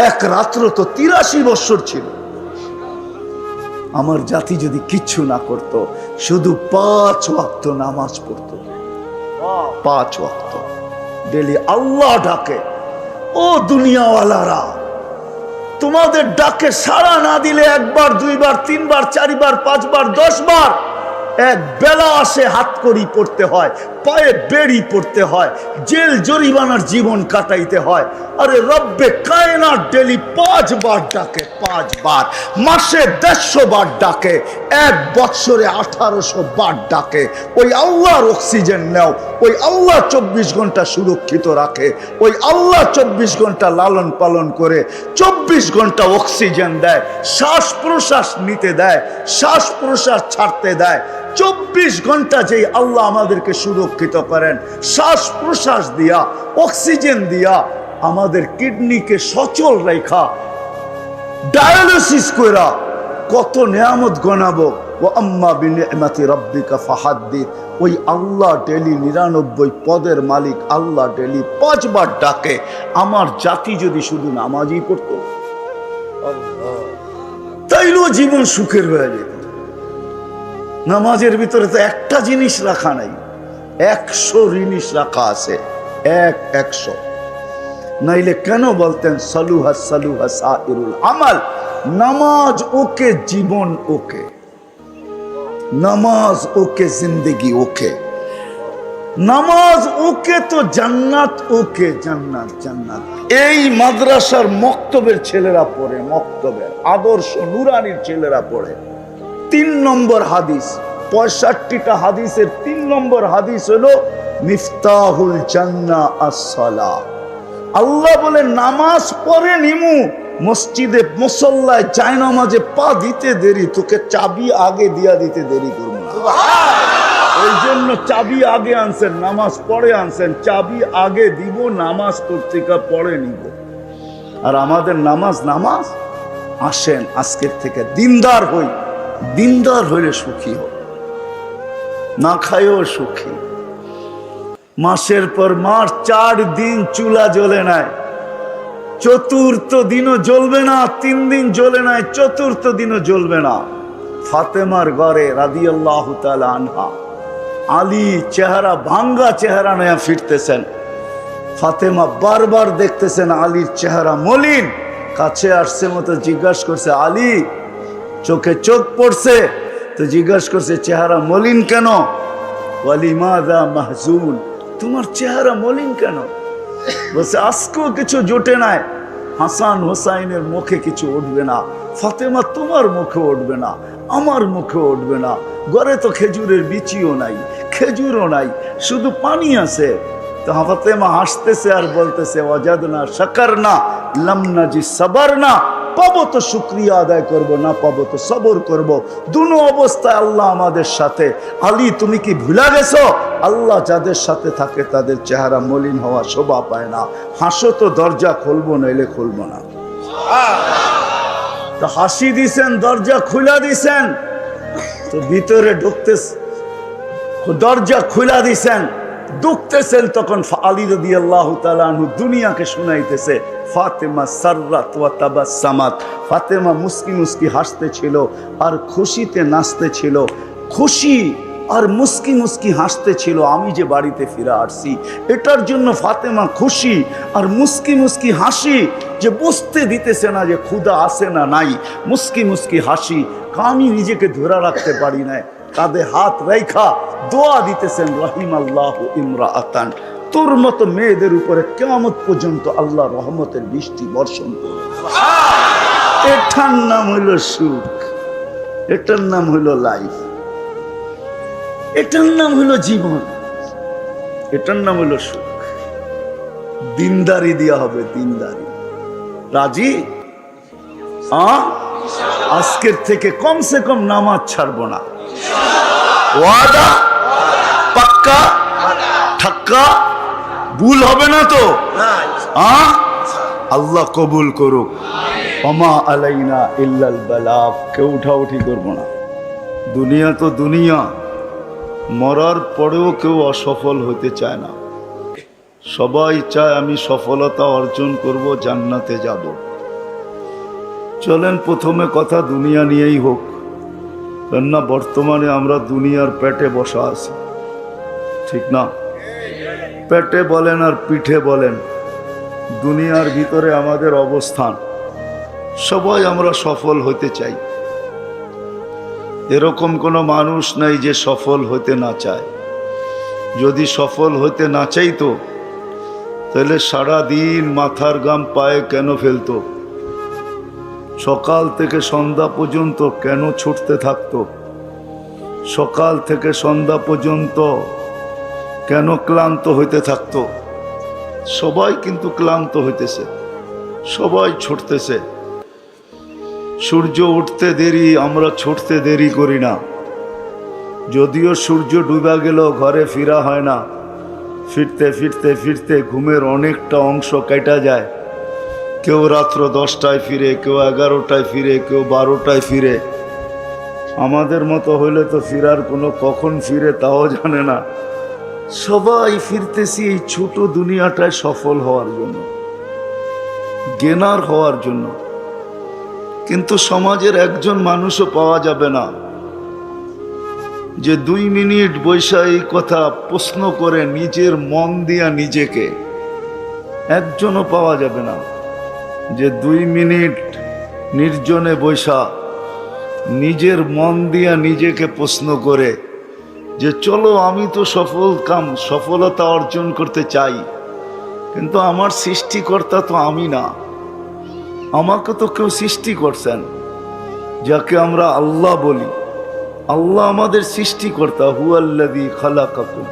Speaker 1: 1 রাত্র তো 83 বছর ছিল। আমার জাতি যদি কিচ্ছু না করত, শুধু 5 ওয়াক্ত নামাজ পড়ত, 5 ওয়াক্ত ডেলি আল্লাহ ডাকে। ও দুনিয়াওয়ালারা, তোমাদের ডাকে সাড়া না দিলে 1 বার 2 বার 3 বার 4 বার 5 বার 10 বার এক বেলা আসে, হাত কড়ি পড়তে হয়, পায়ে বেড়ি পড়তে হয়, জেল জরিমানার জীবন কাটাইতে হয়। আরে রব্বে কায়নাত ডেলি 5 বার ডাকে, 5 বার, মাসে 150 বার ডাকে, 1 বৎসরে 1800 বার ডাকে। ওই আল্লাহর অক্সিজেন নাও, ওই আল্লাহ 24 ঘন্টা সুরক্ষিত রাখে, ওই আল্লাহ 24 ঘন্টা লালন পালন করে, 24 ঘন্টা অক্সিজেন দেয়, শ্বাস প্রশ্বাস নিতে দেয়, শ্বাস প্রশ্বাস ছাড়তে দেয়। 24 ঘন্টা যেই আল্লাহ আমাদেরকে সুরক্ষিত করেন, শ্বাস প্রশ্বাস দিয়া, অক্সিজেন দিয়া, আমাদের কিডনিকে সচল রেখা, ডায়ালিসিস কইরা কত নিয়ামত গনাবো। ওয়া আম্মা বিনি'মাতি রাব্বিকা ফাহাদ্দিস। ওই আল্লাহ ডেলি 99 পদের মালিক আল্লাহ ডেলি 5 বার ডাকে। আমার জাতি যদি শুধু নামাজই পড়তো, তাইলেও জীবন সুখের হয়ে যেত। নামাজের ভিতরে তো একটা জিনিস রাখা নাই, 100 জিনিস রাখা আছে, 100। নাইলে কেন বলতেন সালুহা সালুহা সাইরুল আমাল? নামাজ ওকে, জীবন ওকে, নামাজ ওকে, জিন্দেগি ওকে, নামাজ ওকে তো জান্নাত ওকে, জান্নাত জান্নাত। এই মাদ্রাসার মক্তবের ছেলেরা পড়ে, মক্তবের আদর্শ নুরানির ছেলেরা পড়ে। 3 নম্বর হাদিস, 65টা হাদিসের 3 নম্বর হাদিস হলো মিফতাহুল জান্নাহ আস-সালাহ। আল্লাহ বলে নামাজ পড়ে নিমু, মসজিদে মুসল্লায় জায়নামাজে পা দিতে দেরি, তোকে চাবি আগে দিয়া দিতে দেরি করবো না। ওই জন্য চাবি আগে আনছেন, নামাজ পড়ে আনছেন, চাবি আগে দিব, নামাজ পত্রিকা পড়ে নিব। আর আমাদের নামাজ নামাজ আসেন আজকের থেকে দিনদার হই, দিনদার হইলে সুখী হোক, না খাইও সুখী। মাসের পর মাস 4 দিন চুলা জ্বলে নাই, 4র্থ দিনও জ্বলবে না, 3 দিন জ্বলে নাই, 4র্থ দিনও জ্বলবে না। ফাতেমার ঘরে রাদিয়াল্লাহু তাআলা আনহা, আলী চেহারা ভাঙ্গা চেহারা নিয়ে ফিরতেছেন। ফাতেমা বারবার দেখতেছেন আলীর চেহারা মলিন, কাছে আসছে মতো জিজ্ঞাসা করছে, আলী চোখে চোখ পড়ছে তো জিজ্ঞাসা করছে চেহারা মলিন কেন? ওয়ালিমাযা মাহজুন, তোমার চেহারা মলিন কেন? বলছে আজকেও কিছু জোটে নাই, হাসান হোসাইনের মুখে কিছু উঠবে না। ফাতেমা তোমার মুখে উঠবে না, আমার মুখে উঠবে না, ঘরে তো খেজুরের বিচিও নাই, খেজুরও নাই, শুধু পানি আছে। তো ফাতেমা হাসতেছে আর বলতেছে ওয়াজাদনা শাকারনা লাম নাজি সাবারনা, পাবো তো শুকরিয়া আদায় করব, না পাবো তো সবর করব। দুনো অবস্থায় আল্লাহ আমাদের সাথে। আলী তুমি কি ভুলা গেছো? আল্লাহ যাদের সাথে থাকে তাদের চেহারা মলিন হওয়া শোভা পায় না। হাসো তো দরজা খুলবো, নইলে খুলবো না। তো হাসি দিছেন, দরজা খুলা দিছেন, তো ভিতরে ঢুকতে দরজা খুলা দিছেন, ঢুকতেছেন, তখন আলী রাদিয়াল্লাহু তাআলা আনহু দুনিয়াকে শুনাইতেছে ফাতেমা সাররাত ওয়া তাবাসসামাত। ফাতেমা মুস্কি মুস্কি হাসতেছিল আর খুশিতে নাচতেছিল, খুশি আর মুস্কি মুস্কি হাসতেছিল। আমি যে বাড়িতে ফিরে আসছি এটার জন্য ফাতেমা খুশি আর মুস্কি মুস্কি হাসি, যে বুঝতে দিতেছে না যে ক্ষুধা আছে না নাই। মুস্কি মুস্কি হাসি, আমি নিজেকে ধরে রাখতে পারি না, কাঁধে হাত রেখা দোয়া দিতেছেন রাহিমাল্লাহু ইমরাআতান, তোর মতো মেয়েদের উপরে কিয়ামত পর্যন্ত আল্লাহ রহমতের বৃষ্টি বর্ষণ করবে। এটার নাম হইল সুখ, এটার নাম হইল লাইফ, এটার নাম হইল জীবন, এটার নাম হইল সুখ। দিনদারি দেওয়া হবে, দিনদারি। রাজি? আজকের থেকে কমসে কম নামাজ ছাড়বো না। ওয়াদা? পাক্কা? ঠাক্কা? ভুল হবে না তো? আল্লাহ কবুল করুক। ওমা আলাইনা ইল্লাল বালাগ। কেউ উঠাউঠি করবো না। দুনিয়া তো দুনিয়া, মরার পরেও কেউ অসফল হতে চায় না। সবাই চায় আমি সফলতা অর্জন করব, জান্নাতে যাব। চলেন প্রথমে কথা দুনিয়া নিয়েই হোক, কেননা বর্তমানে আমরা দুনিয়ার পেটে বসা আছি, ঠিক না? পেটে বলেন আর পিঠে বলেন, দুনিয়ার ভিতরে আমাদের অবস্থান। সবাই আমরা সফল হতে চাই, এরকম কোনো মানুষ নাই যে সফল হতে না চায়। যদি সফল হতে না চাইতো তাহলে সারা দিন মাথার ঘাম পায়ে কেন ফেলতো? সকাল থেকে সন্ধ্যা পর্যন্ত কেন ছুটতে থাকতো? সকাল থেকে সন্ধ্যা পর্যন্ত কেন ক্লান্ত হইতে থাকতো? সবাই কিন্তু ক্লান্ত হইতেছে, সবাই ছুটতেছে। সূর্য উঠতে দেরি, আমরা ছুটতে দেরি করি না। যদিও সূর্য ডুবা গেল ঘরে ফিরা হয় না, ফিরতে ফিরতে ফিরতে ঘুমের অনেকটা অংশ কেটে যায়। কেউ রাত্র 10টায় ফিরে, কেউ 11টায় ফিরে, কেউ 12টায় ফিরে। আমাদের মতো হইলে তো ফিরার কোনো কখন ফিরে তাও জানে না। সবাই ফিরতেছি এই ছোট দুনিয়াটায় সফল হওয়ার জন্য, গেনার হওয়ার জন্য। কিন্তু সমাজের একজন মানুষও পাওয়া যাবে না যে 2 মিনিট বৈশা এই কথা প্রশ্ন করে নিজের মন দিয়া নিজেকে। একজনও পাওয়া যাবে না যে 2 মিনিট নির্জনে বৈশা নিজের মন দিয়া নিজেকে প্রশ্ন করে যে চলো আমি তো সফলতা অর্জন করতে চাই, কিন্তু আমার সৃষ্টিকর্তা তো আমি না। আমাকে তো কেউ সৃষ্টি করছেন, যাকে আমরা আল্লাহ বলি। আল্লাহ আমাদের সৃষ্টিকর্তা, হুয়াল্লাযী খালাকাকুম,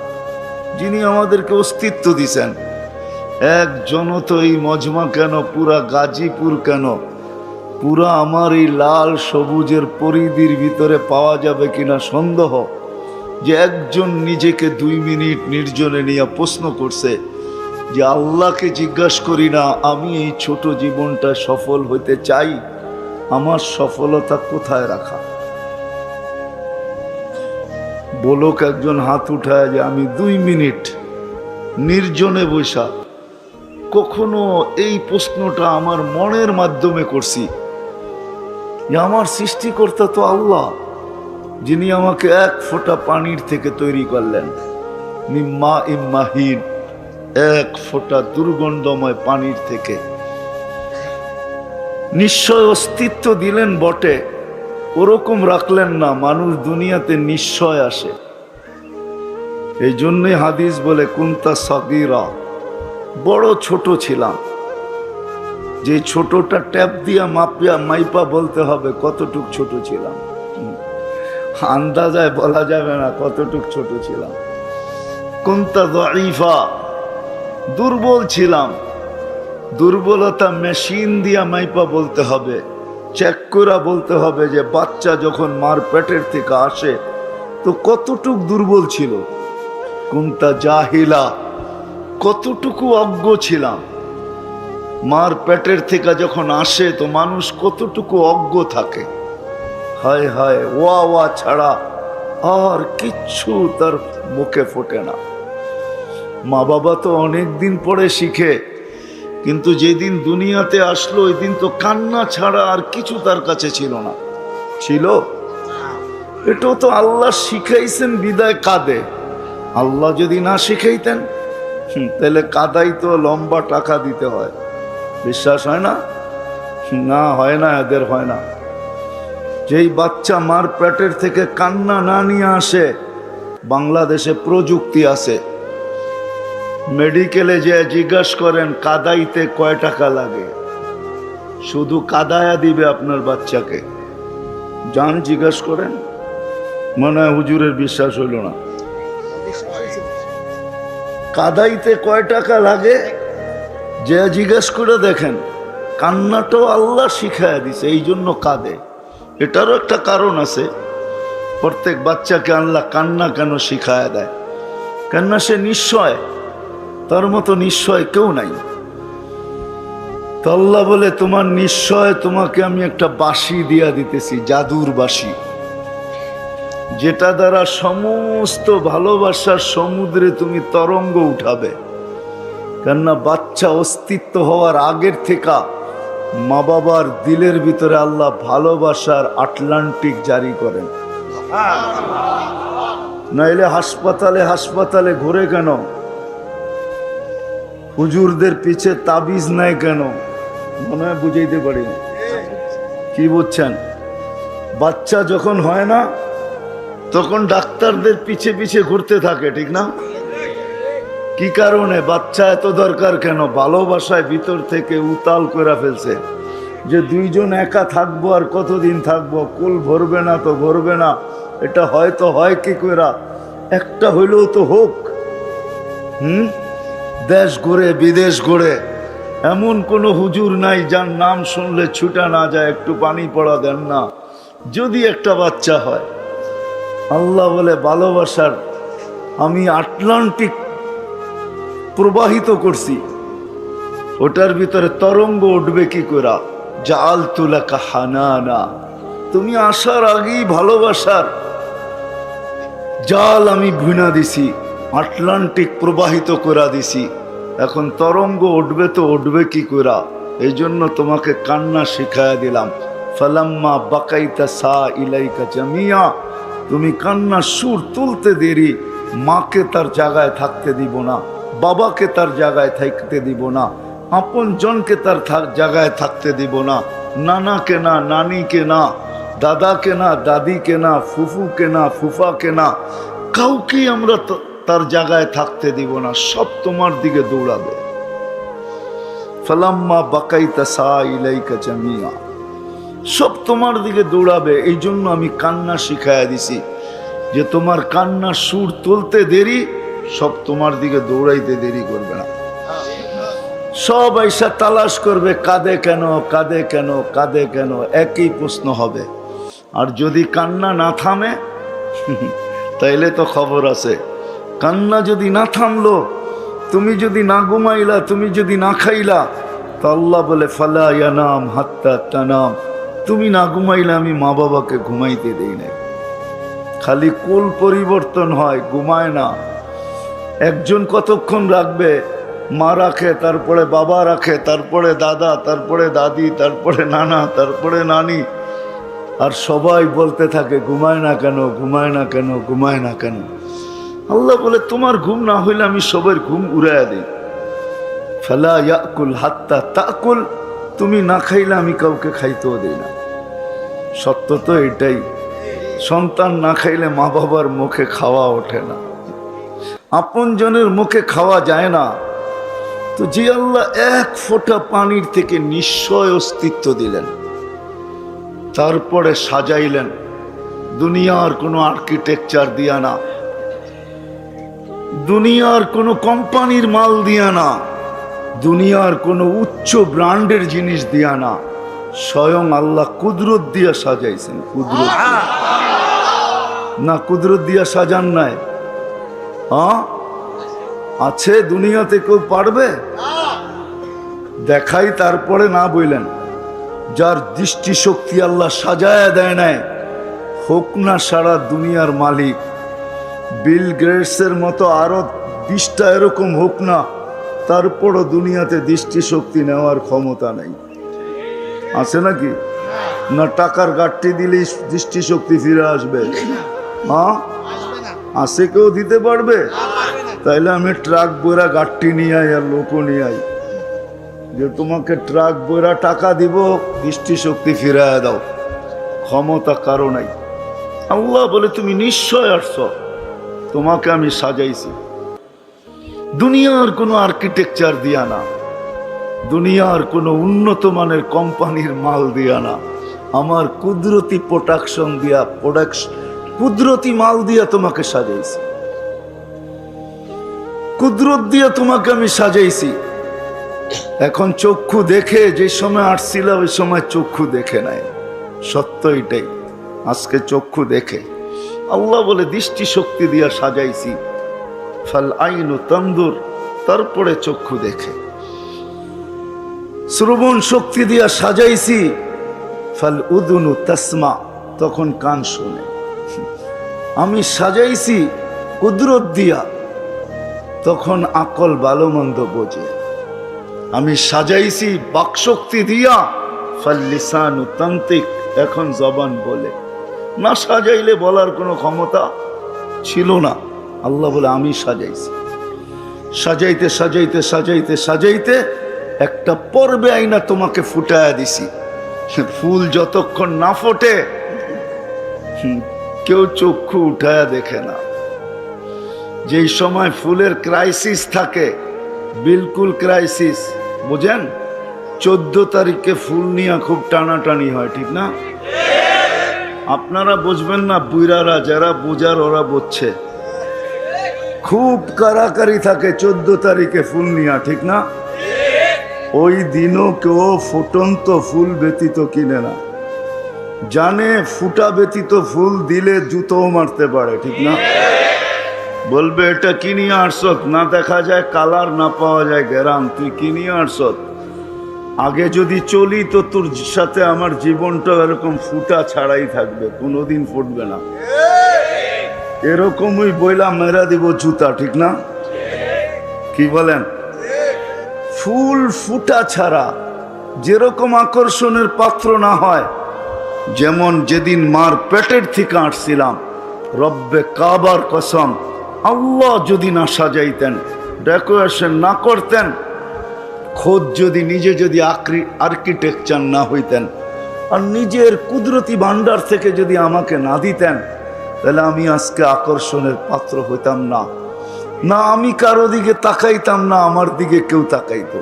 Speaker 1: যিনি আমাদেরকে অস্তিত্ব দিছেন। একজনও তো এই মজমা কেন, পুরা গাজীপুর কেন, পুরা আমার এই লাল সবুজের পরিধির ভিতরে পাওয়া যাবে কিনা সন্দেহ, যে একজন নিজেকে 2 মিনিট নির্জনে নিয়ে প্রশ্ন করছে যে আল্লাহকে জিজ্ঞাসা করি না আমি এই ছোট জীবনটা সফল হইতে চাই, আমার সফলতা কোথায় রাখা? বলুক একজন হাত উঠায় যে আমি 2 মিনিট নির্জনে বৈশা কখনো এই প্রশ্নটা আমার মনের মাধ্যমে করছি যে আমার সৃষ্টিকর্তা তো আল্লাহ, যিনি আমাকে 1 ফোঁটা পানির থেকে তৈরি করলেন, মিম্মা ইম্মাহিন, 1 ফোঁটা দুর্গন্ধময় পানির থেকে। নিশ্চয় অস্তিত্ব দিলেন বটে, ওরকম রাখলেন না মানুষ দুনিয়াতে নিশ্চয় আসে। এই জন্যই হাদিস বলে কুনতা সাগীরা, বড় ছোট ছিলাম। যে ছোটটা ট্যাপ দিয়া মাইপা বলতে হবে কতটুক ছোট ছিলাম, আন্দাজায় বলা যাবে না কতটুক ছোট ছিলাম। কুনতা যায়ীফা, দুর্বল ছিলাম। দুর্বলতা মেশিন দিয়া মাইপা বলতে হবে, চেক করে বলতে হবে যে বাচ্চা যখন মার পেটের থেকে আসে তো কতটুক দুর্বল ছিল। কুনতা জাহিলা, কতটুকু অজ্ঞ ছিলাম। মার পেটের থেকে যখন আসে তো মানুষ কতটুকু অজ্ঞ থাকে। হায় হায়, ওয়া ওয়া ছাড়া আর কিচ্ছু তার মুখে ফোটে না। মা বাবা তো অনেক দিন পরে শিখে, কিন্তু যেদিন দুনিয়াতে আসলো ওই দিন তো কান্না ছাড়া আর কিছু তার কাছে ছিল না। ছিল? এটাও তো আল্লাহ শিখাইছেন বিদায় কাঁদে। আল্লাহ যদি না শিখাইতেন তাহলে কাদাই তো লম্বা টাকা দিতে হয়। বিশ্বাস হয় না? না, হয় না, এদের হয় না। যেই বাচ্চা মার পেটের থেকে কান্না না নিয়ে আসে, বাংলাদেশে প্রযুক্তি আছে, মেডিকেলে যে জিজ্ঞাসা করেন কাদাইতে কয় টাকা লাগে, শুধু কাদায়া দিবে আপনার বাচ্চাকে। যান জিজ্ঞাসা করেন, মনে হয় হুজুরের বিশ্বাস হইল না। কাদাইতে কয় টাকা লাগে যে জিজ্ঞাসা করে দেখেন, কান্নাটাও আল্লাহ শিখাইয়া দিছে, এই জন্য কাঁদে। এটারও একটা কারণ আছে। প্রত্যেক বাচ্চাকে আল্লাহ কান্না কেন শিখায়া দেয়? কেননা সে নিশ্চয়, তার মতো নিশ্চয় কেউ নাই। তো আল্লাহ বলে তোমার নিশ্চয় তোমাকে আমি একটা বাঁশি দিয়া দিতেছি, জাদুর বাঁশি, যেটা দ্বারা সমস্ত ভালোবাসার সমুদ্রে তুমি তরঙ্গ উঠাবে। কেননা বাচ্চা অস্তিত্ব হওয়ার আগের থেকে মা বাবার দিলের ভিতরে আল্লাহ ভালোবাসার আটলান্টিক জারি করেন। নাইলে হাসপাতালে হাসপাতালে ঘুরে কেন? হুজুরদের পিছে তাবিজ নাই কেন? মনে হয় বুঝাইতে পারি না। কি বুঝছেন? বাচ্চা যখন হয় না তখন ডাক্তারদের পিছে পিছে ঘুরতে থাকে, ঠিক না? কি কারণে? বাচ্চা এত দরকার কেন? ভালোবাসায় ভিতর থেকে উতাল করে ফেলছে যে দুইজন একা থাকবো, আর কতদিন থাকবো, কুল ভরবে না তো ভরবে না, এটা হয়তো হয় কি করে, একটা হইলেও তো হোক। দেশ ঘুরে বিদেশ ঘুরে এমন কোনো হুজুর নাই যার নাম শুনলে ছুটা না যায়, একটু পানি পড়া দেন না, যদি একটা বাচ্চা হয়। আল্লাহ বলে ভালোবাসার আমি আটলান্টিক প্রবাহিত করছি, ওটার ভিতরে তরঙ্গ উঠবে কি করে? জাআলতু লাকা হানানা, তুমি আসার আগেই ভালোবাসার জাল আমি ভুনা দিছি, আটলান্টিক প্রবাহিত করে দিছি। এখন তরঙ্গ উঠবে তো উঠবে কি করে? এই জন্য তোমাকে কান্না শিখাইয়া দিলাম। ফালাম্মা বাকাইতা সা ইলাইকা জামিয়া, তুমি কান্নার সুর তুলতে দেরি, মাকে তার জায়গায় থাকতে দিব না, বাবাকে তার জায়গায় থাকতে দিব না, আপন জনকে তার জায়গায় থাকতে দিব না, নানাকে না, নানিকে না, দাদাকে না, দাদিকে না, ফুফুকে না, ফুফাকে না, কাউকে আমরা তার জায়গায় থাকতে দিব না, সব তোমার দিকে দৌড়াবে। ফালাম্মা বাকাইতা সা ইলাইকা জামিয়া, সব তোমার দিকে দৌড়াবে। এই জন্য আমি কান্না শিখাইয়া দিছি যে তোমার কান্নার সুর তুলতে দেরি, সব তোমার দিকে দৌড়াইতে দেরি করবে না। সব আইসা তালাশ করবে, কাঁদে কেন, কাঁদে কেন, কাঁদে কেন, একই প্রশ্ন হবে। আর যদি কান্না না থামে তাইলে তো খবর আছে। কান্না যদি না থামলো, তুমি যদি না ঘুমাইলা, তুমি যদি না খাইলা, তো আল্লাহ বলে ফালা ইয়ানাম হাত্তা তানাম, তুমি না ঘুমাইলে আমি মা বাবাকে ঘুমাইতে দেই না। খালি কুল পরিবর্তন হয়, ঘুমায় না। একজন কতক্ষণ রাখবে? মা রাখে, তারপরে বাবা রাখে, তারপরে দাদা, তারপরে দাদি, তারপরে নানা, তারপরে নানি, আর সবাই বলতে থাকে ঘুমায় না কেন, ঘুমায় না কেন, ঘুমায় না কেন। আল্লাহ বলে তোমার ঘুম না হইলে আমি সবার ঘুম উড়াইয়া দিই। ফালা ইয়াকুল হাত্তা তাকুল, তুমি না খাইলে আমি কাউকে খাইতেও দিই না। সত্য তো এটাই। সন্তান না খাইলে মা বাবার মুখে খাওয়া ওঠে না, আপন জনের মুখে খাওয়া যায় না। তো যে আল্লাহ এক ফোঁটা পানির থেকে নিশ্চয় অস্তিত্ব দিলেন, তারপরে সাজাইলেন দুনিয়ার কোনো আর্কিটেকচার দিয়া না, দুনিয়ার কোনো কোম্পানির মাল দিয়া না, দুনিয়ার কোনো উচ্চ ব্র্যান্ডের জিনিস দিয়া না, স্বয়ং আল্লাহ কুদরত দিয়া সাজাইছেন। কুদরত না, কুদরত দিয়া সাজান নাই? আছে দুনিয়াতে কেউ পারবে? দেখাই তারপরে না বললেন। যার দৃষ্টিশক্তি আল্লাহ সাজায়া দেয় নাই, হোক না সারা দুনিয়ার মালিক, বিল গেটসের মতো আরো 20টা এরকম হোক না, তারপরও দুনিয়াতে দৃষ্টিশক্তি নেওয়ার ক্ষমতা নেই। আছে নাকি? না টাকার গাঠটি দিলেই দৃষ্টিশক্তি ফিরে আসবে? আছে কেউ দিতে পারবে? তাইলে আমি ট্রাক বইরা গাঠটি নিয়ে আই, আর লোকও নিয়ে আই, যে তোমাকে ট্রাক বইরা টাকা দিব, দৃষ্টিশক্তি ফিরাইয়া দাও। ক্ষমতা কারো নাই। আল্লাহ বলে তুমি নিশ্চয় আসছ, তোমাকে আমি সাজাইছি। দুনিয়ার কোনো আর্কিটেকচার দিয়া না, দুনিয়ার কোনো উন্নত মানের কোম্পানির মাল দিয়া না, আমার কুদরতি প্রোডাকশন দিয়া, কুদরতি মাল দিয়া তোমাকে সাজাইছি, কুদরত দিয়া তোমাকে আমি সাজাইছি। এখন চক্ষু দেখে, যে সময় আসছিল ওই সময় চক্ষু দেখে নাই, সত্য এটাই। আজকে চক্ষু দেখে। আল্লাহ বলে দৃষ্টি শক্তি দিয়া সাজাইছি, ফাল আইনু তানদুর, তারপরে চক্ষু দেখে। শ্রবণ শক্তি দিয়া সাজাইছি, ফাল উদুনু তাসমা, তখন কান শুনে। আমি সাজাইছি কুদরত দিয়া, তখন আকল ভালো মন্দ বোঝে। আমি সাজাইছি বাকশক্তি দিয়া, ফাল লিসানু তান্তিক, এখন জবান বলে। না সাজাইলে বলার কোনো ক্ষমতা ছিল না। আল্লাহ বলে আমি সাজাইছি। সাজাইতে সাজাইতে সাজাইতে সাজাইতে একটা পর্বে আইনা তোমাকে ফুটায়া দিছি। ফুল যতক্ষণ না ফোটে কেউ চক্ষু উঠায়া দেখে না। যেই সময় ফুলের ক্রাইসিস থাকে, বিলকুল ক্রাইসিস, বুঝেন? 14 তারিখে ফুল নিয়ে খুব টানাটানি হয়, ঠিক না? আপনারা বুঝবেন না, বুইরারা যারা বুঝার ওরা বুঝছে। খুব কারাকারি থাকে 14 তারিখে ফুল নিয়া, ঠিক না? ওই দিনও কেউ ফুটন্ত ফুল ব্যতীত কিনে না, জানে ফুটা ব্যতীত ফুল দিলে জুতোও মারতে পারে, ঠিক না? বলবে এটা কিনিয়ে আসত, না দেখা যায় কালার, না পাওয়া যায় গ্যারাম, তুই কিনিয়ে আসত। আগে যদি চলি তো তোর সাথে আমার জীবনটা এরকম ফুটা ছাড়াই থাকবে, কোনোদিন ফুটবে না। এরকমই বইলা মেরা দিব জুতা, ঠিক না? কি বলেন? ফুল ফুটা ছাড়া যেরকম আকর্ষণের পাত্র না হয়, যেমন যেদিন মার পেটের থেকে আসছিলাম, রব্বে কাবার কসম, আল্লাহ যদি না সাজাইতেন, ডেকোরেশন না করতেন, খোদ যদি নিজে যদি আর্কিটেকচার না হইতেন, আর নিজের কুদরতি ভান্ডার থেকে যদি আমাকে না দিতেন, তাহলে আমি আজকে আকর্ষণের পাত্র হইতাম না। না আমি কারো দিকে তাকাইতাম, না আমার দিকে কেউ তাকাইতো।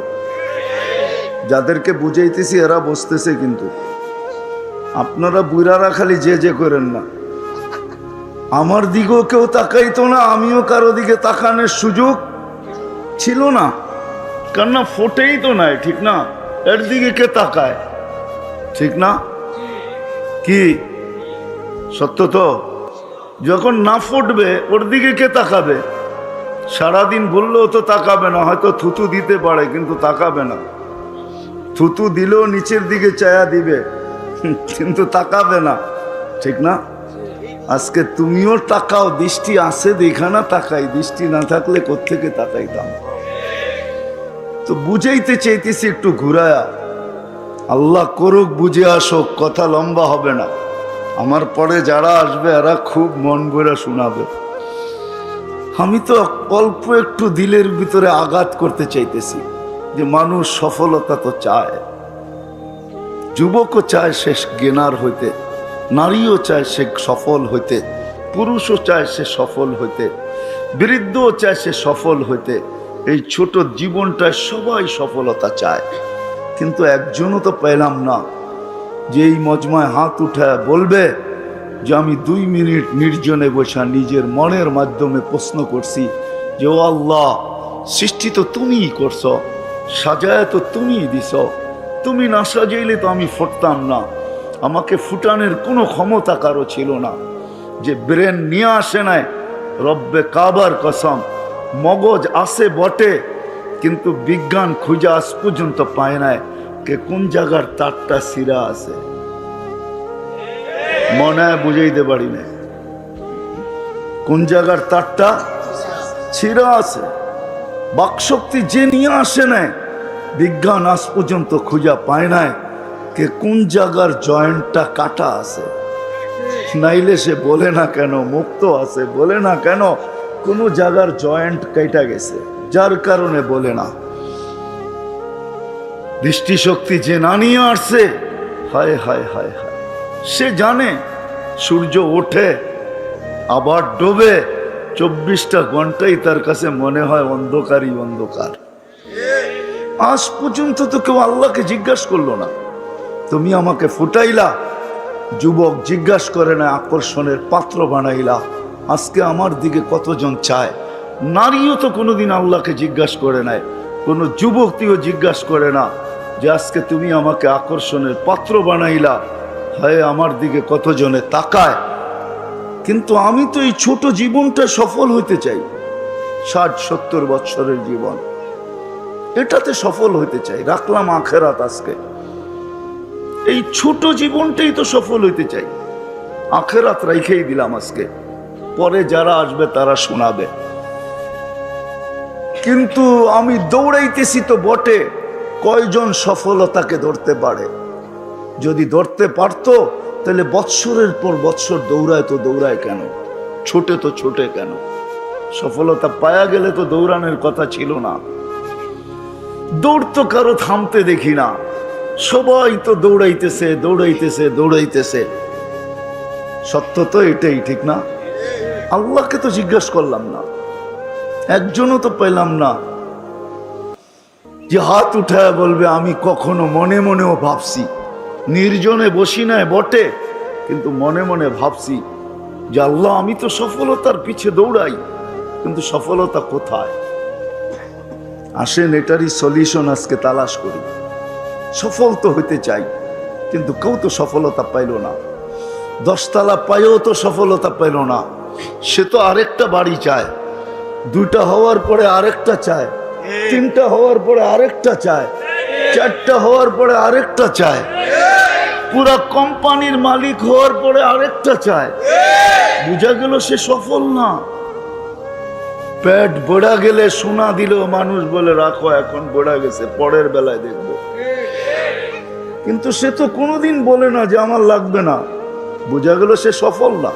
Speaker 1: যাদেরকে বুঝাইতেছি এরা বসতেছে, কিন্তু আপনারা বুড়ারা খালি যে করেন না। আমার দিকেও কেউ তাকাইতো না, আমিও কারো দিকে তাকানোর সুযোগ ছিল না, কেননা ফোটেই তো নাই, ঠিক না? এর দিকে কে তাকায়, ঠিক না? কি সত্য তো? যখন না ফুটবে ওর দিকে কে তাকাবে? সারাদিন বললেও তো তাকাবে না, হয়তো থুতু দিতে পারে কিন্তু তাকাবে না। থুতু দিলেও নিচের দিকে চায়া দিবে, কিন্তু তাকাবে না, ঠিক না? আজকে তুমিও তাকাও, দৃষ্টি আছে দেখা না তাকাই, দৃষ্টি না থাকলে কোত্থেকে তাকাইতাম? তো বুঝাইতে চাইতেছি একটু ঘুরায়া। আল্লাহ করুক, বুঝে আসুক, কথা লম্বা হবে না। আমার পরে যারা আসবে এরা খুব মন ভরে শোনাবে। আমি তো অল্প একটু দিলের ভিতরে আঘাত করতে চাইতেছি যে মানুষ সফলতা তো চায়, যুবকও চায় সে জ্ঞানার হইতে, নারীও চায় সে সফল হইতে, পুরুষও চায় সে সফল হইতে, বৃদ্ধও চায় সে সফল হইতে। এই ছোট জীবনটায় সবাই সফলতা চায়, কিন্তু একজনও তো পেলাম না যে এই মজমায় হাত উঠায় বলবে যে আমি 2 মিনিট নির্জনে বসা নিজের মনের মাধ্যমে প্রশ্ন করছি যে ও আল্লাহ, সৃষ্টি তো তুমিই করছো, সাজায় তো তুমিই দিছ, তুমি না সাজাইলে তো আমি ফুটতাম না। আমাকে ফুটানোর কোনো ক্ষমতা কারো ছিল না, যে ব্রেন নিয়ে আসে নাই, রব্বে কাবার কসম। মগজ আছে বটে, কিন্তু বিজ্ঞান খুঁজে আজ পর্যন্ত পায় নাই কে কোন জায়গার তারটা সিরা আছে। মনে হয় বুঝাইতে পারি না কোন জায়গার তারটা ছিঁড়া আছে। বাকশক্তি যে নিয়ে আসে নাই, বিজ্ঞান আজ পর্যন্ত খুঁজা পায় নাই কে কোন জায়গার জয়েন্টটা কাটা আছে। নাইলে সে বলে না কেন মুক্ত আছে, বলে না কেন কোনো জায়গার জয়েন্ট কেটে গেছে, যার কারণে বলে না। দৃষ্টিশক্তি যে না নিয়ে আসছে, হায় হায় হায় হায়, সে জানে সূর্য ওঠে আবার ডোবে, 24টা ঘন্টাই তার কাছে মনে হয় অন্ধকারই অন্ধকার। আজ পর্যন্ত তো কেউ আল্লাহকে জিজ্ঞাসা করলো না, তুমি আমাকে ফুটাইলা, যুবক জিজ্ঞাসা করে না, আকর্ষণের পাত্র বানাইলা, আজকে আমার দিকে কতজন চায়। নারীও তো কোনোদিন আল্লাহকে জিজ্ঞাসা করে নাই, কোনো যুবতীও জিজ্ঞাসা করে না যে আজকে তুমি আমাকে আকর্ষণের পাত্র বানাইলা, হায় আমার দিকে কতজনে তাকায়। কিন্তু আমি তো এই ছোট জীবনটা সফল হইতে চাই, 60-70 বছরের জীবন, এটাতে সফল হইতে চাই। রাখলাম আখেরাত, আজকে এই ছোট জীবনটাই তো সফল হইতে চাই, আখেরাত রাইখেই দিলাম আজকে, পরে যারা আসবে তারা শোনাবে। কিন্তু আমি দৌড়াইতেছি তো বটে, কয়জন সফলতাকে ধরতে পারে? যদি ধরতে পারতো তাহলে বৎসরের পর বৎসর দৌড়ায় তো দৌড়ায় কেন, ছোটে তো ছোটে কেন? সফলতা পায়া গেলে তো দৌড়ানোর কথা ছিল না। দৌড় তো কারো থামতে দেখি না, সবাই তো দৌড়াইতেছে দৌড়াইতেছে দৌড়াইতেছে। সত্য তো এটাই, ঠিক না? আল্লাহকে তো জিজ্ঞাসা করলাম না, একজনও তো পেলাম না যে হাত উঠায় বলবে আমি কখনো মনে মনেও ভাবছি, নির্জনে বসি নাই বটে, কিন্তু মনে মনে ভাবছি যে আল্লাহ আমি তো সফলতার পিছে দৌড়াই, কিন্তু সফলতা কোথায়? আসেন এটারই সলিউশন আজকে তালাশ করি। সফল তো হইতে চাই, কিন্তু কেউ তো সফলতা পাইল না। 10 তলা পাইও তো সফলতা পাইল না, সে তো আরেকটা বাড়ি চায়, 2টা হওয়ার পরে আরেকটা চায়, 3টা হওয়ার পরে আরেকটা চায়, 4টা হওয়ার পরে আরেকটা চায়, পুরা কোম্পানির মালিক হওয়ার পরে আরেকটা চায়। বুঝা গেল সে সফল না। পেট বড়া গেলে সোনা দিলেও মানুষ বলে রাখো এখন বড়া গেছে, পরের বেলায় দেখবো। কিন্তু সে তো কোনোদিন বলে না যে আমার লাগবে না। বুঝা গেল সে সফল না।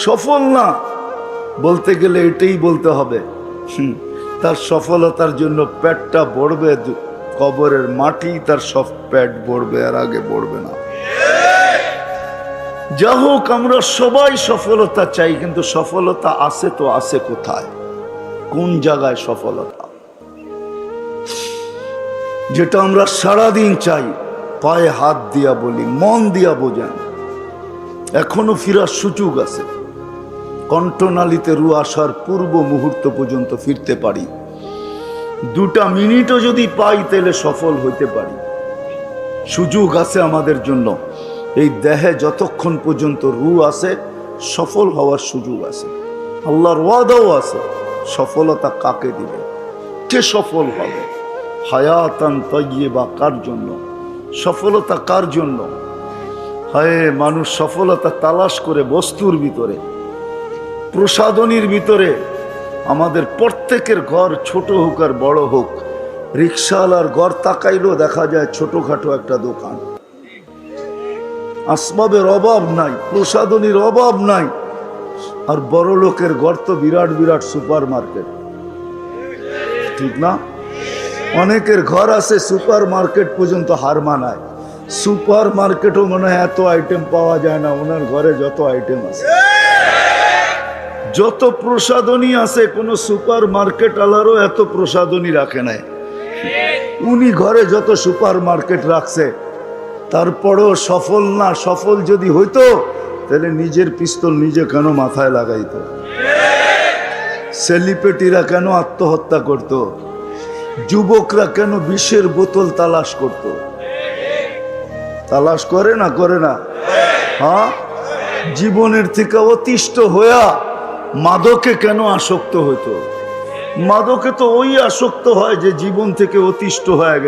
Speaker 1: সফল না বলতে গেলে এটাই বলতে হবে, তার সফলতার জন্য পেটটা ভরবে, কবরের মাটি তার সব পেট ভরবে, আর আগে ভরবে না। যা হোক, আমরা সবাই সফলতা চাই, কিন্তু সফলতা আছে তো আছে কোথায়, কোন জায়গায় সফলতা? যেটা আমরা সারাদিন চাই, পায়ে হাত দিয়া বলি, মন দিয়া বোঝেন, এখনো ফিরার সুযোগ আছে। কণ্ঠনালীতে রু আসার পূর্ব মুহূর্ত পর্যন্ত ফিরতে পারি। 2টা মিনিটও যদি পাই তাহলে সফল হইতে পারি। সুযোগ আছে আমাদের জন্য। এই দেহে যতক্ষণ পর্যন্ত রু আছে, সফল হওয়ার সুযোগ আছে। আল্লাহর ওয়াদাও আছে। সফলতা কাকে দিবে, কে সফল হবে? হায়াতান তাইয়্যিবা কার জন্য? সফলতা কার জন্য? হায়, মানুষ সফলতা তালাশ করে বস্তুর ভিতরে, প্রসাধনীর ভিতরে। আমাদের প্রত্যেকের ঘর ছোট হোক আর বড় হোক, রিক্সাওয়ালার ঘর তাকাইলেও দেখা যায় ছোটখাটো একটা দোকান। আসবাবের অভাব নাই, প্রসাধনীর অভাব নাই। আর বড় লোকের ঘর তো বিরাট বিরাট সুপার মার্কেট, ঠিক না? অনেকের ঘর আছে সুপার মার্কেট পর্যন্ত হার মানায়। সুপার মার্কেটও মনে হয় এত আইটেম পাওয়া যায় না, ওনার ঘরে যত আইটেম আছে, যত প্রসাধনী আছে, কোন সুপার মার্কেট আলারও এত প্রসাধনী রাখে নাই। উনি ঘরে যত সুপার মার্কেট রাখছে, তারপরেও সফল না। সফল যদি হইতো তাহলে নিজের পিস্তল নিজে কেন মাথায় লাগাইতো? সেলিব্রিটিরা কেন আত্মহত্যা করত? যুবকরা কেন বিষের বোতল তালাশ করত? তালাশ করে না, করে না? হ্যাঁ, জীবনের থেকে অতিষ্ঠ হইয়া মাদকে কেন আসক্ত হইতো? মাদকে তো ওই আসক্ত হয় যে জীবন থেকে অতিষ্ঠ হয়ে গেছে।